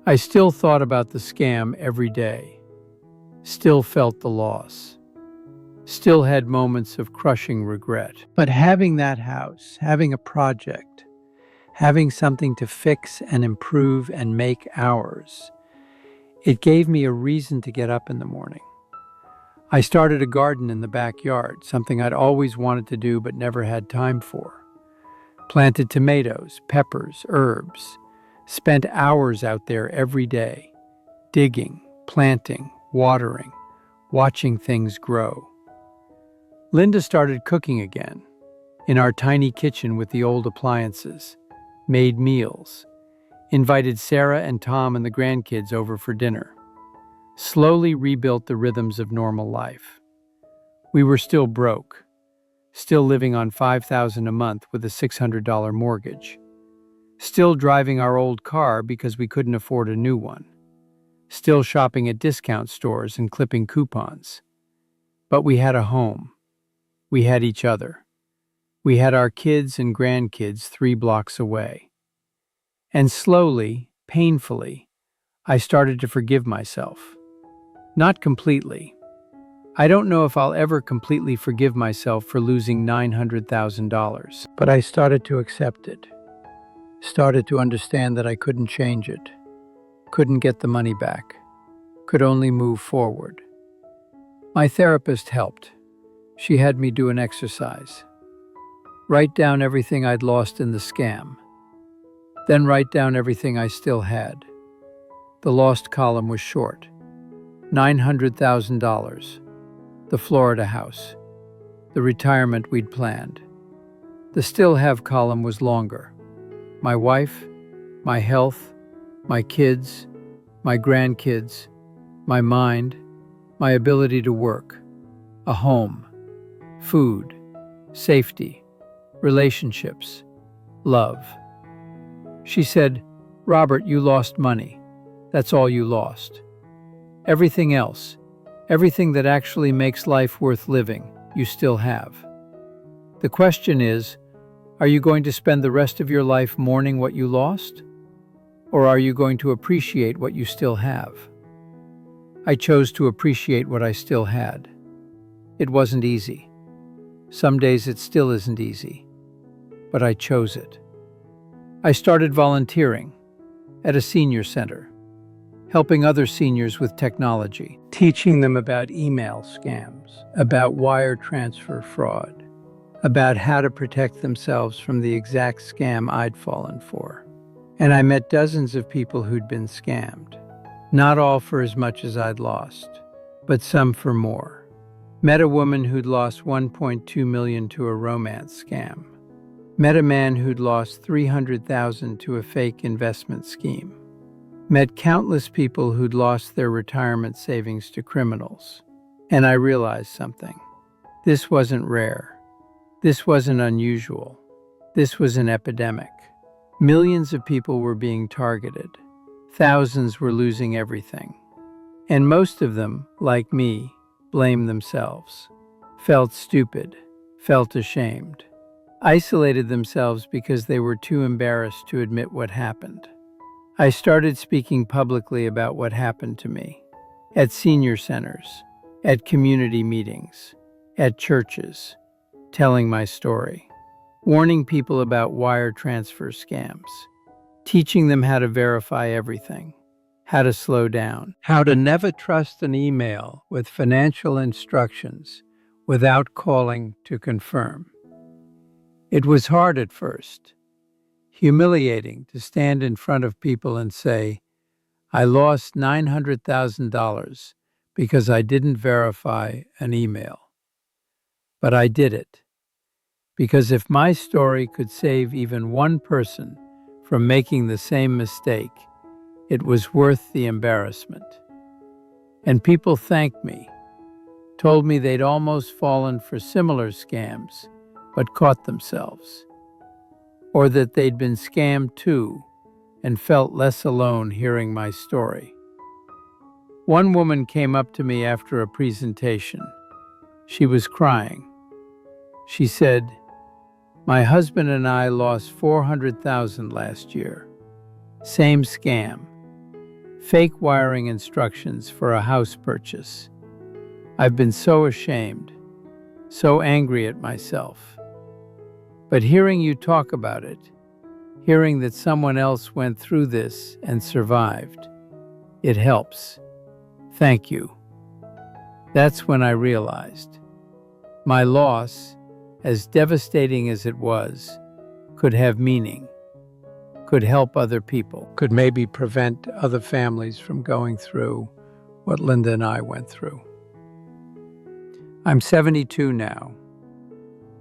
I still thought about the scam every day, still felt the loss, still had moments of crushing regret. But having that house, having a project, having something to fix and improve and make ours, it gave me a reason to get up in the morning. I started a garden in the backyard, something I'd always wanted to do but never had time for. Planted tomatoes, peppers, herbs, spent hours out there every day, digging, planting, watering, watching things grow. Linda started cooking again, in our tiny kitchen with the old appliances, made meals, invited Sarah and Tom and the grandkids over for dinner, slowly rebuilt the rhythms of normal life. We were still broke, still living on $5,000 a month with a $600 mortgage, still driving our old car because we couldn't afford a new one, still shopping at discount stores and clipping coupons. But we had a home. We had each other. We had our kids and grandkids 3 blocks away. And slowly, painfully, I started to forgive myself. Not completely. I don't know if I'll ever completely forgive myself for losing $900,000, but I started to accept it. Started to understand that I couldn't change it, couldn't get the money back, could only move forward. My therapist helped. She had me do an exercise. Write down everything I'd lost in the scam. Then write down everything I still had. The lost column was short. $900,000. The Florida house. The retirement we'd planned. The still have column was longer. My wife, my health, my kids, my grandkids, my mind, my ability to work, a home, food, safety, relationships, love. She said, "Robert, you lost money. That's all you lost. Everything else, everything that actually makes life worth living, you still have. The question is, are you going to spend the rest of your life mourning what you lost? Or are you going to appreciate what you still have?" I chose to appreciate what I still had. It wasn't easy. Some days it still isn't easy. But I chose it. I started volunteering at a senior center, helping other seniors with technology, teaching them about email scams, about wire transfer fraud, about how to protect themselves from the exact scam I'd fallen for. And I met dozens of people who'd been scammed, not all for as much as I'd lost, but some for more. Met a woman who'd lost $1.2 million to a romance scam. Met a man who'd lost $300,000 to a fake investment scheme. Met countless people who'd lost their retirement savings to criminals. And I realized something. This wasn't rare. This wasn't unusual. This was an epidemic. Millions of people were being targeted. Thousands were losing everything. And most of them, like me, blamed themselves. Felt stupid. Felt ashamed. Isolated themselves because they were too embarrassed to admit what happened. I started speaking publicly about what happened to me. At senior centers, at community meetings, at churches, telling my story, warning people about wire transfer scams, teaching them how to verify everything, how to slow down, how to never trust an email with financial instructions without calling to confirm. It was hard at first, humiliating to stand in front of people and say, "I lost $900,000, because I didn't verify an email. But I did it because if my story could save even one person from making the same mistake, it was worth the embarrassment. And people thanked me, told me they'd almost fallen for similar scams, but caught themselves, or that they'd been scammed too and felt less alone hearing my story. One woman came up to me after a presentation. She was crying. She said, "My husband and I lost $400,000 last year. Same scam. Fake wiring instructions for a house purchase. I've been so ashamed, so angry at myself. But hearing you talk about it, hearing that someone else went through this and survived, it helps. Thank you." That's when I realized my loss, as devastating as it was, could have meaning, could help other people, could maybe prevent other families from going through what Linda and I went through. I'm 72 now,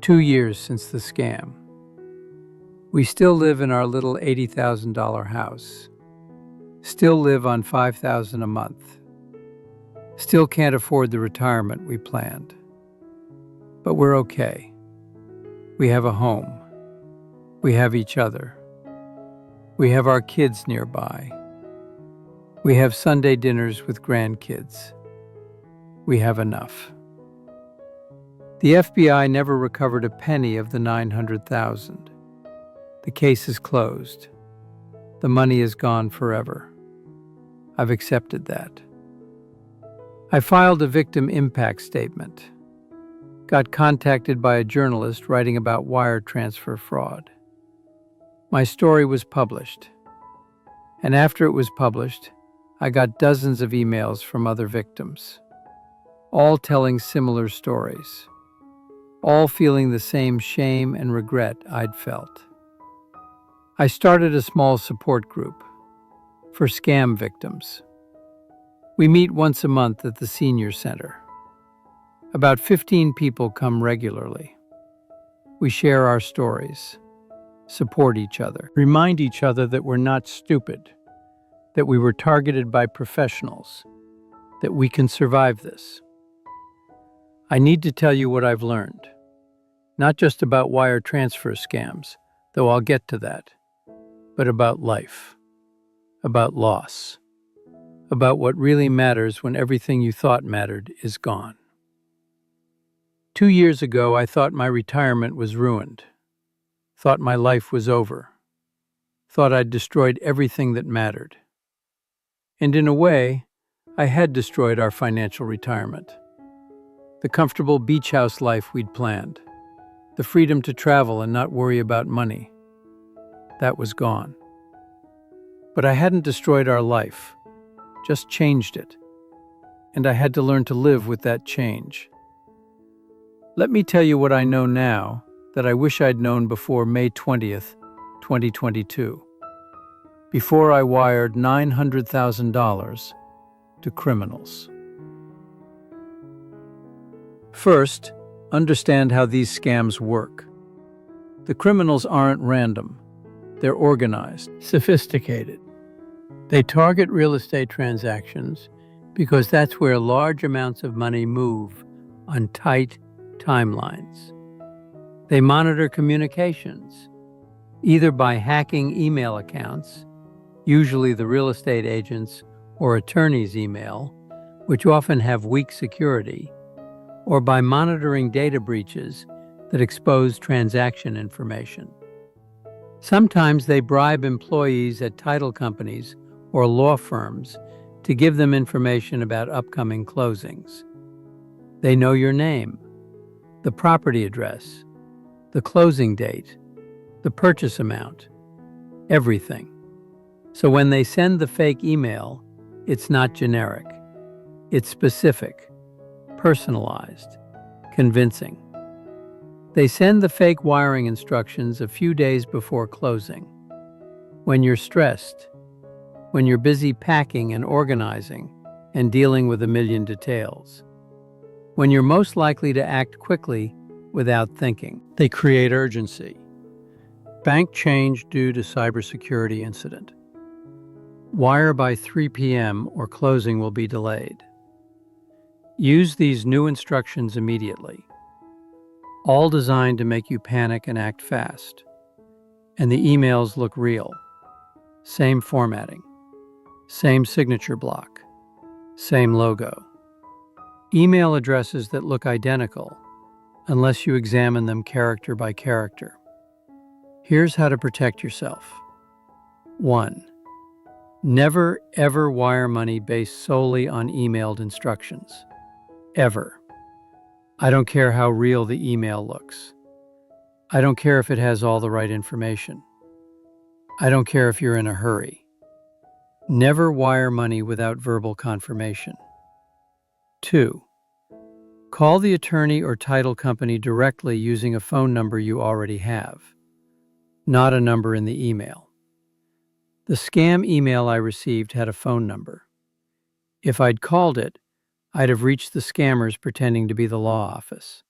2 years since the scam. We still live in our little $80,000 house, still live on $5,000 a month, still can't afford the retirement we planned. But we're okay. We have a home. We have each other. We have our kids nearby. We have Sunday dinners with grandkids. We have enough. The FBI never recovered a penny of the $900,000. The case is closed. The money is gone forever. I've accepted that. I filed a victim impact statement. Got contacted by a journalist writing about wire transfer fraud. My story was published. And after it was published, I got dozens of emails from other victims, all telling similar stories, all feeling the same shame and regret I'd felt. I started a small support group for scam victims. We meet once a month at the senior center. About 15 people come regularly. We share our stories, support each other, remind each other that we're not stupid, that we were targeted by professionals, that we can survive this. I need to tell you what I've learned, not just about wire transfer scams, though I'll get to that, but about life, about loss, about what really matters when everything you thought mattered is gone. 2 years ago, I thought my retirement was ruined, thought my life was over, thought I'd destroyed everything that mattered. And in a way, I had destroyed our financial retirement. The comfortable beach house life we'd planned, the freedom to travel and not worry about money, that was gone. But I hadn't destroyed our life, just changed it. And I had to learn to live with that change. Let me tell you what I know now that I wish I'd known before May 20th, 2022, before I wired $900,000 to criminals. First, understand how these scams work. The criminals aren't random. They're organized, sophisticated. They target real estate transactions because that's where large amounts of money move on tight timelines. They monitor communications, either by hacking email accounts, usually the real estate agent's or attorney's email, which often have weak security, or by monitoring data breaches that expose transaction information. Sometimes they bribe employees at title companies or law firms to give them information about upcoming closings. They know your name, the property address, the closing date, the purchase amount, everything. So when they send the fake email, it's not generic. It's specific, personalized, convincing. They send the fake wiring instructions a few days before closing. When you're stressed, when you're busy packing and organizing, and dealing with a million details. When you're most likely to act quickly without thinking, they create urgency. Bank change due to cybersecurity incident. Wire by 3 p.m. or closing will be delayed. Use these new instructions immediately. All designed to make you panic and act fast. And the emails look real. Same formatting. Same signature block. Same logo. Email addresses that look identical unless you examine them character by character. Here's how to protect yourself. 1. Never ever wire money based solely on emailed instructions. Ever. I don't care how real the email looks. I don't care if it has all the right information. I don't care if you're in a hurry. Never wire money without verbal confirmation. 2. Call the attorney or title company directly using a phone number you already have, not a number in the email. The scam email I received had a phone number. If I'd called it, I'd have reached the scammers pretending to be the law office.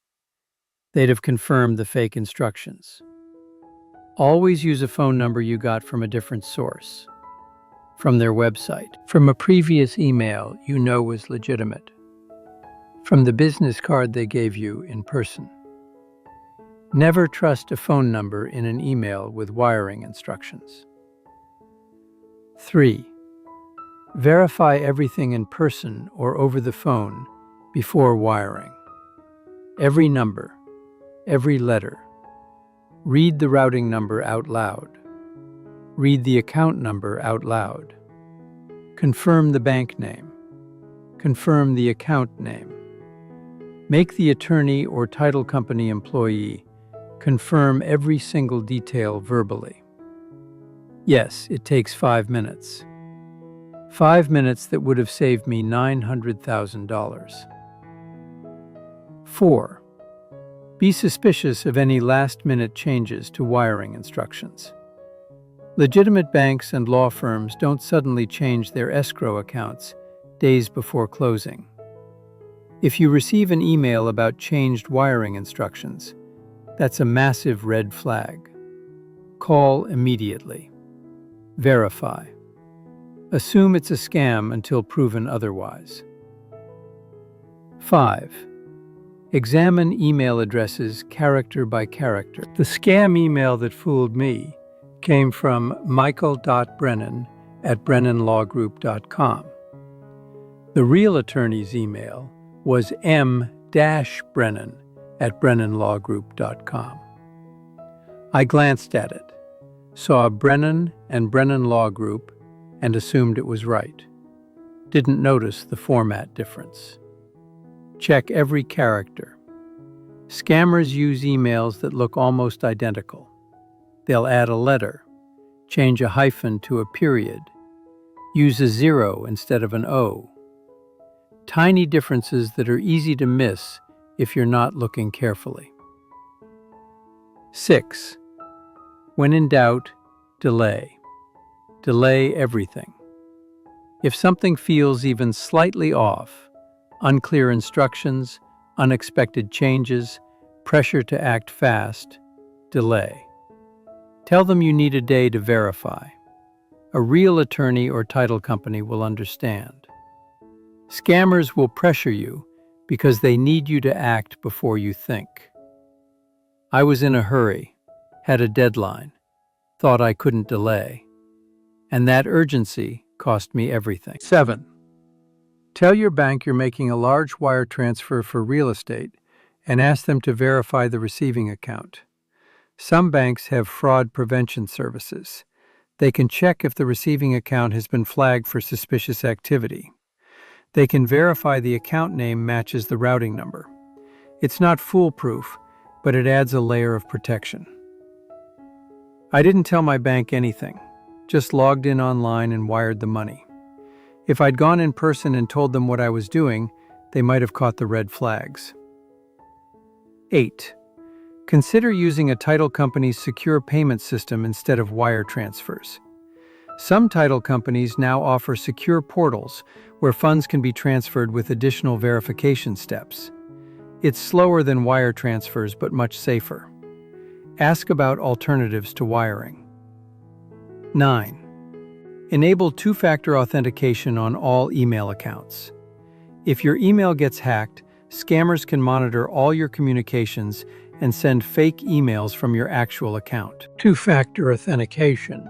They'd have confirmed the fake instructions. Always use a phone number you got from a different source, from their website, from a previous email you know was legitimate, from the business card they gave you in person. Never trust a phone number in an email with wiring instructions. 3. Verify everything in person or over the phone before wiring. Every number, every letter. Read the routing number out loud. Read the account number out loud. Confirm the bank name. Confirm the account name. Make the attorney or title company employee confirm every single detail verbally. Yes, it takes 5 minutes. 5 minutes that would have saved me $900,000. 4. Be suspicious of any last-minute changes to wiring instructions. Legitimate banks and law firms don't suddenly change their escrow accounts days before closing. If you receive an email about changed wiring instructions, that's a massive red flag. Call immediately. Verify. Assume it's a scam until proven otherwise. 5. Examine email addresses character by character. The scam email that fooled me came from michael.brennan@brennanlawgroup.com. The real attorney's email was m-brennan@brennanlawgroup.com. I glanced at it, saw Brennan and Brennan Law Group, and assumed it was right. Didn't notice the format difference. Check every character. Scammers use emails that look almost identical. They'll add a letter, change a hyphen to a period, use a 0 instead of an O. Tiny differences that are easy to miss if you're not looking carefully. 6. When in doubt, delay. Delay everything. If something feels even slightly off, unclear instructions, unexpected changes, pressure to act fast, delay. Tell them you need a day to verify. A real attorney or title company will understand. Scammers will pressure you because they need you to act before you think. I was in a hurry, had a deadline, thought I couldn't delay. And that urgency cost me everything. 7. Tell your bank you're making a large wire transfer for real estate and ask them to verify the receiving account. Some banks have fraud prevention services. They can check if the receiving account has been flagged for suspicious activity. They can verify the account name matches the routing number. It's not foolproof, but it adds a layer of protection. I didn't tell my bank anything. Just logged in online and wired the money. If I'd gone in person and told them what I was doing, they might have caught the red flags. 8. Consider using a title company's secure payment system instead of wire transfers. Some title companies now offer secure portals where funds can be transferred with additional verification steps. It's slower than wire transfers, but much safer. Ask about alternatives to wiring. 9. Enable two-factor authentication on all email accounts. If your email gets hacked, scammers can monitor all your communications and send fake emails from your actual account. Two-factor authentication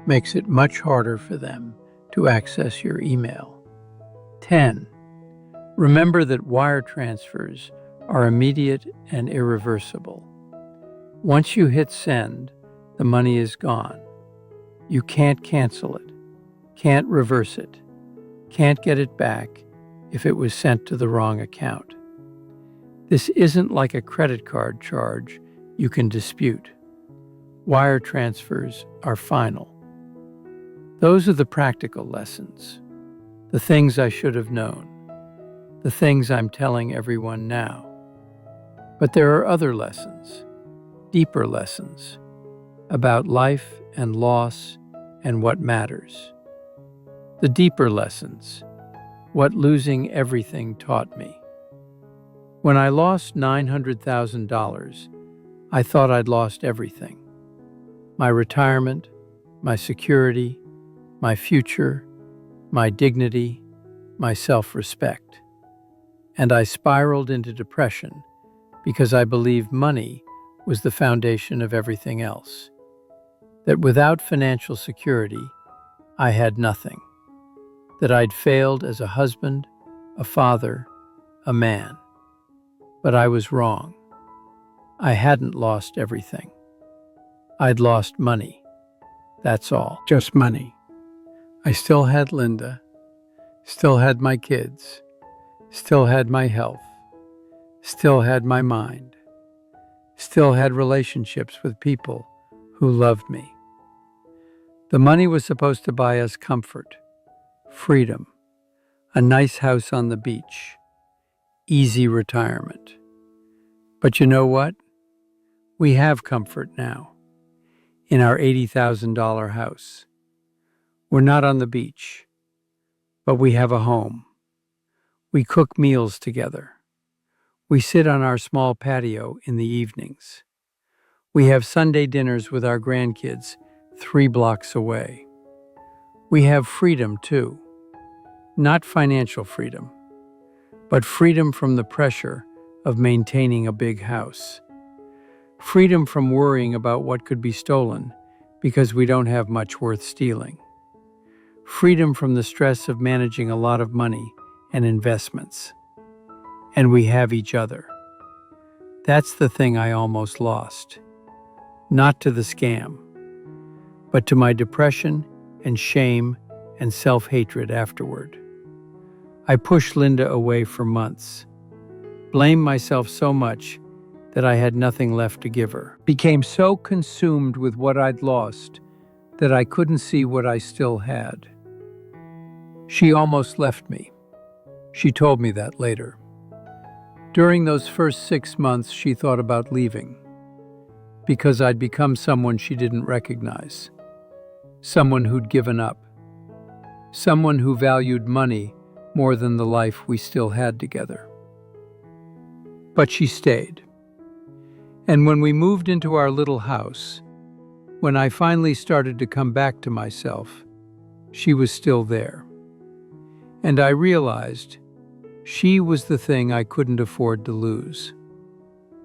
makes it much harder for them to access your email. 10. Remember that wire transfers are immediate and irreversible. Once you hit send, the money is gone. You can't cancel it, can't reverse it, can't get it back if it was sent to the wrong account. This isn't like a credit card charge you can dispute. Wire transfers are final. Those are the practical lessons, the things I should have known, the things I'm telling everyone now. But there are other lessons, deeper lessons, about life and loss and what matters. The deeper lessons, what losing everything taught me. When I lost $900,000, I thought I'd lost everything. My retirement, my security, my future, my dignity, my self-respect. And I spiraled into depression because I believed money was the foundation of everything else. That without financial security, I had nothing. That I'd failed as a husband, a father, a man. But I was wrong. I hadn't lost everything. I'd lost money. That's all. Just money. I still had Linda, still had my kids, still had my health, still had my mind, still had relationships with people who loved me. The money was supposed to buy us comfort, freedom, a nice house on the beach, easy retirement. But you know what? We have comfort now, in our $80,000 house. We're not on the beach, but we have a home. We cook meals together. We sit on our small patio in the evenings. We have Sunday dinners with our grandkids 3 blocks away. We have freedom too. Not financial freedom, but freedom from the pressure of maintaining a big house. Freedom from worrying about what could be stolen because we don't have much worth stealing. Freedom from the stress of managing a lot of money and investments. And we have each other. That's the thing I almost lost. Not to the scam, but to my depression and shame and self-hatred afterward. I pushed Linda away for months, blamed myself so much that I had nothing left to give her. Became so consumed with what I'd lost that I couldn't see what I still had. She almost left me. She told me that later. During those first 6 months, she thought about leaving because I'd become someone she didn't recognize, someone who'd given up, someone who valued money more than the life we still had together. But she stayed. And when we moved into our little house, when I finally started to come back to myself, she was still there. And I realized she was the thing I couldn't afford to lose.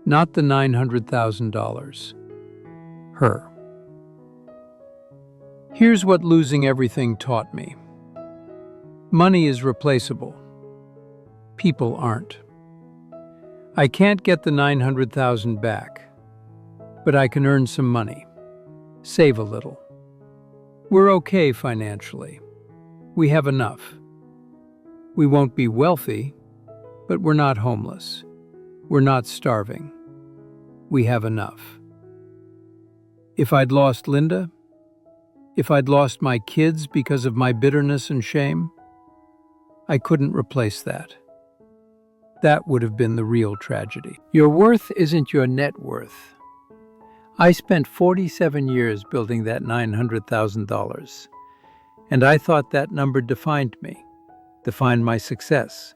Not the $900,000. Her. Here's what losing everything taught me. Money is replaceable. People aren't. I can't get the $900,000 back, but I can earn some money, save a little. We're okay financially. We have enough. We won't be wealthy, but we're not homeless. We're not starving. We have enough. If I'd lost Linda, if I'd lost my kids because of my bitterness and shame, I couldn't replace that. That would have been the real tragedy. Your worth isn't your net worth. I spent 47 years building that $900,000. And I thought that number defined me, defined my success,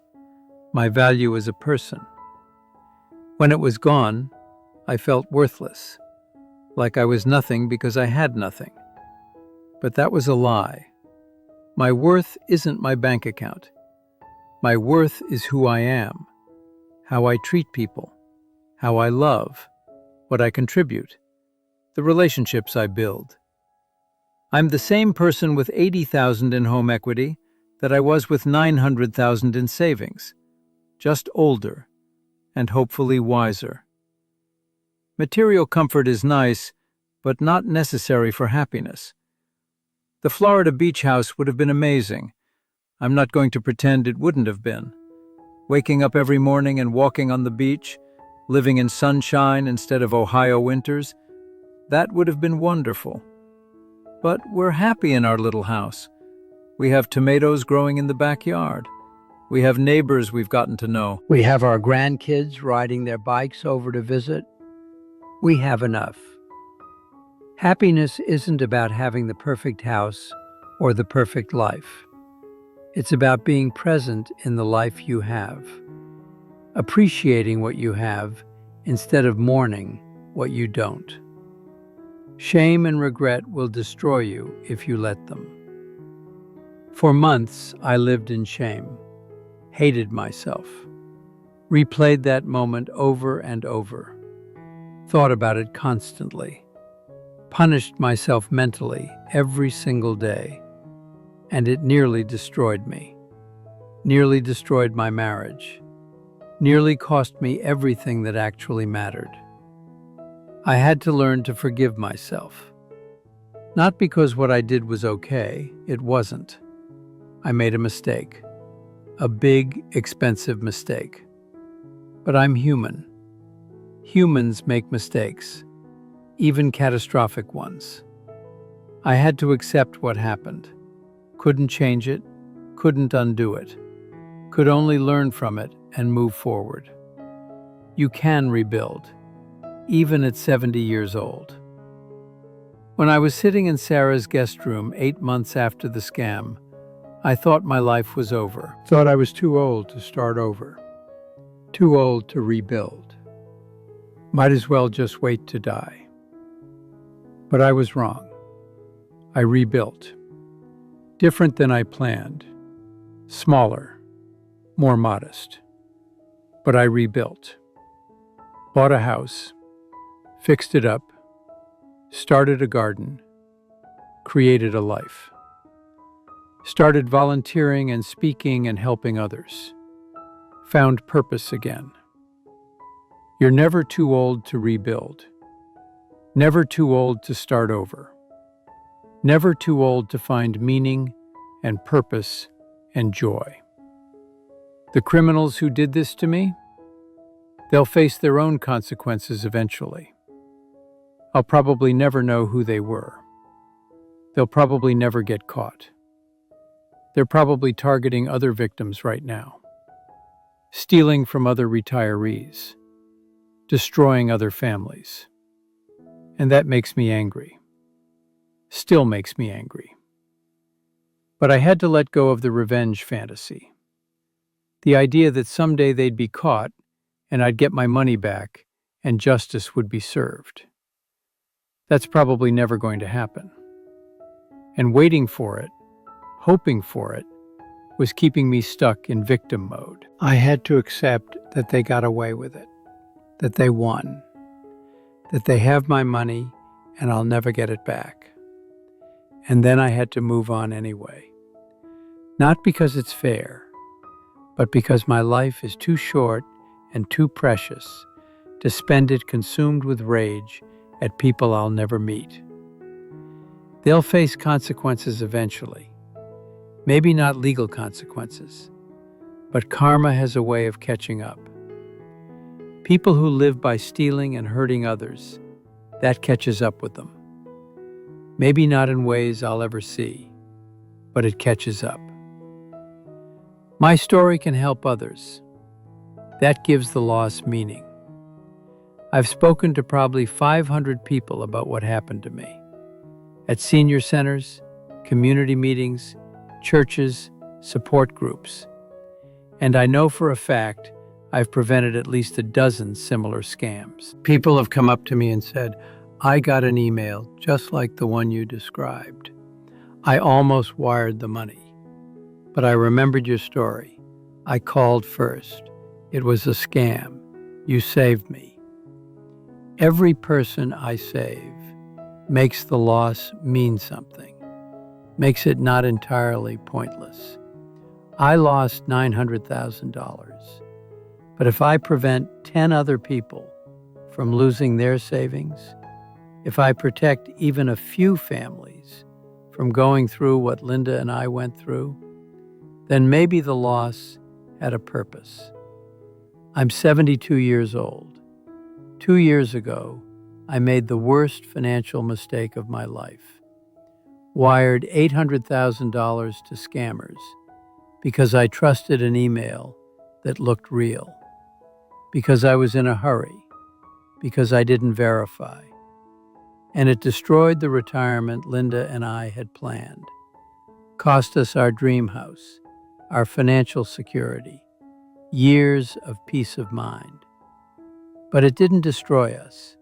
my value as a person. When it was gone, I felt worthless, like I was nothing because I had nothing. But that was a lie. My worth isn't my bank account. My worth is who I am, how I treat people, how I love, what I contribute, the relationships I build. I'm the same person with 80,000 in home equity that I was with 900,000 in savings, just older and hopefully wiser. Material comfort is nice, but not necessary for happiness. The Florida beach house would have been amazing. I'm not going to pretend it wouldn't have been. Waking up every morning and walking on the beach, living in sunshine instead of Ohio winters, that would have been wonderful. But we're happy in our little house. We have tomatoes growing in the backyard. We have neighbors we've gotten to know. We have our grandkids riding their bikes over to visit. We have enough. Happiness isn't about having the perfect house or the perfect life. It's about being present in the life you have, appreciating what you have instead of mourning what you don't. Shame and regret will destroy you if you let them. For months, I lived in shame, hated myself, replayed that moment over and over, thought about it constantly, punished myself mentally every single day, and it nearly destroyed me, nearly destroyed my marriage, nearly cost me everything that actually mattered. I had to learn to forgive myself. Not because what I did was okay, it wasn't. I made a mistake. A big, expensive mistake. But I'm human. Humans make mistakes, even catastrophic ones. I had to accept what happened. Couldn't change it, couldn't undo it. Could only learn from it and move forward. You can rebuild, even at 70 years old. When I was sitting in Sarah's guest room 8 months after the scam, I thought my life was over. Thought I was too old to start over. Too old to rebuild. Might as well just wait to die. But I was wrong. I rebuilt. Different than I planned. Smaller. More modest. But I rebuilt. Bought a house. Fixed it up. Started a garden. Created a life. Started volunteering and speaking and helping others. Found purpose again. You're never too old to rebuild. Never too old to start over. Never too old to find meaning and purpose and joy. The criminals who did this to me, they'll face their own consequences eventually. I'll probably never know who they were. They'll probably never get caught. They're probably targeting other victims right now, stealing from other retirees, destroying other families. And that makes me angry. Still makes me angry. But I had to let go of the revenge fantasy. The idea that someday they'd be caught and I'd get my money back and justice would be served. That's probably never going to happen. And waiting for it, hoping for it, was keeping me stuck in victim mode. I had to accept that they got away with it, that they won, that they have my money and I'll never get it back. And then I had to move on anyway. Not because it's fair, but because my life is too short and too precious to spend it consumed with rage at people I'll never meet. They'll face consequences eventually. Maybe not legal consequences, but karma has a way of catching up. People who live by stealing and hurting others, that catches up with them. Maybe not in ways I'll ever see, but it catches up. My story can help others. That gives the loss meaning. I've spoken to probably 500 people about what happened to me. At senior centers, community meetings, churches, support groups. And I know for a fact I've prevented at least a dozen similar scams. People have come up to me and said, "I got an email just like the one you described. I almost wired the money, but I remembered your story. I called first. It was a scam. You saved me." Every person I save makes the loss mean something, makes it not entirely pointless. I lost $900,000, but if I prevent 10 other people from losing their savings, if I protect even a few families from going through what Linda and I went through, then maybe the loss had a purpose. I'm 72 years old. 2 years ago, I made the worst financial mistake of my life. Wired $800,000 to scammers because I trusted an email that looked real, because I was in a hurry, because I didn't verify. And it destroyed the retirement Linda and I had planned, cost us our dream house, our financial security, years of peace of mind. But it didn't destroy us.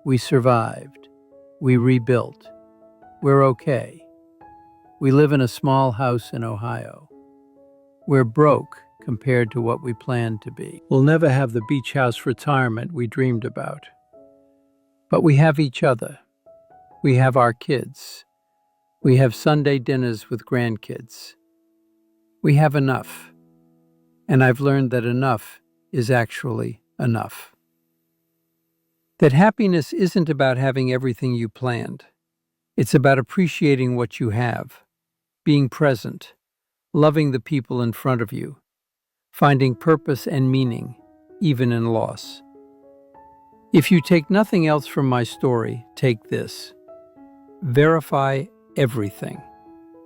We survived. We rebuilt. We're okay. We live in a small house in Ohio. We're broke compared to what we planned to be. We'll never have the beach house retirement we dreamed about. But we have each other. We have our kids. We have Sunday dinners with grandkids. We have enough. And I've learned that enough is actually enough. That happiness isn't about having everything you planned. It's about appreciating what you have, being present, loving the people in front of you, finding purpose and meaning, even in loss. If you take nothing else from my story, take this. Verify everything,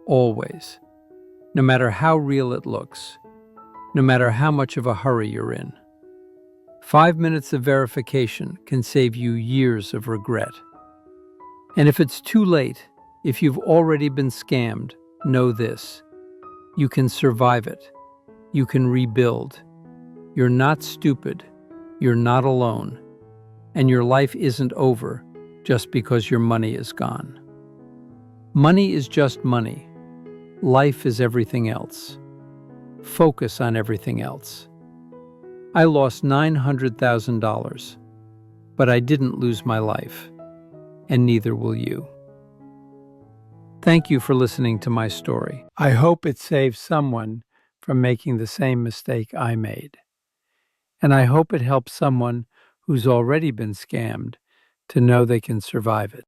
always, no matter how real it looks, no matter how much of a hurry you're in. 5 minutes of verification can save you years of regret. And if it's too late, if you've already been scammed, know this. You can survive it. You can rebuild. You're not stupid. You're not alone. And your life isn't over just because your money is gone. Money is just money. Life is everything else. Focus on everything else. I lost $900,000, but I didn't lose my life, and neither will you. Thank you for listening to my story. I hope it saves someone from making the same mistake I made. And I hope it helps someone who's already been scammed to know they can survive it.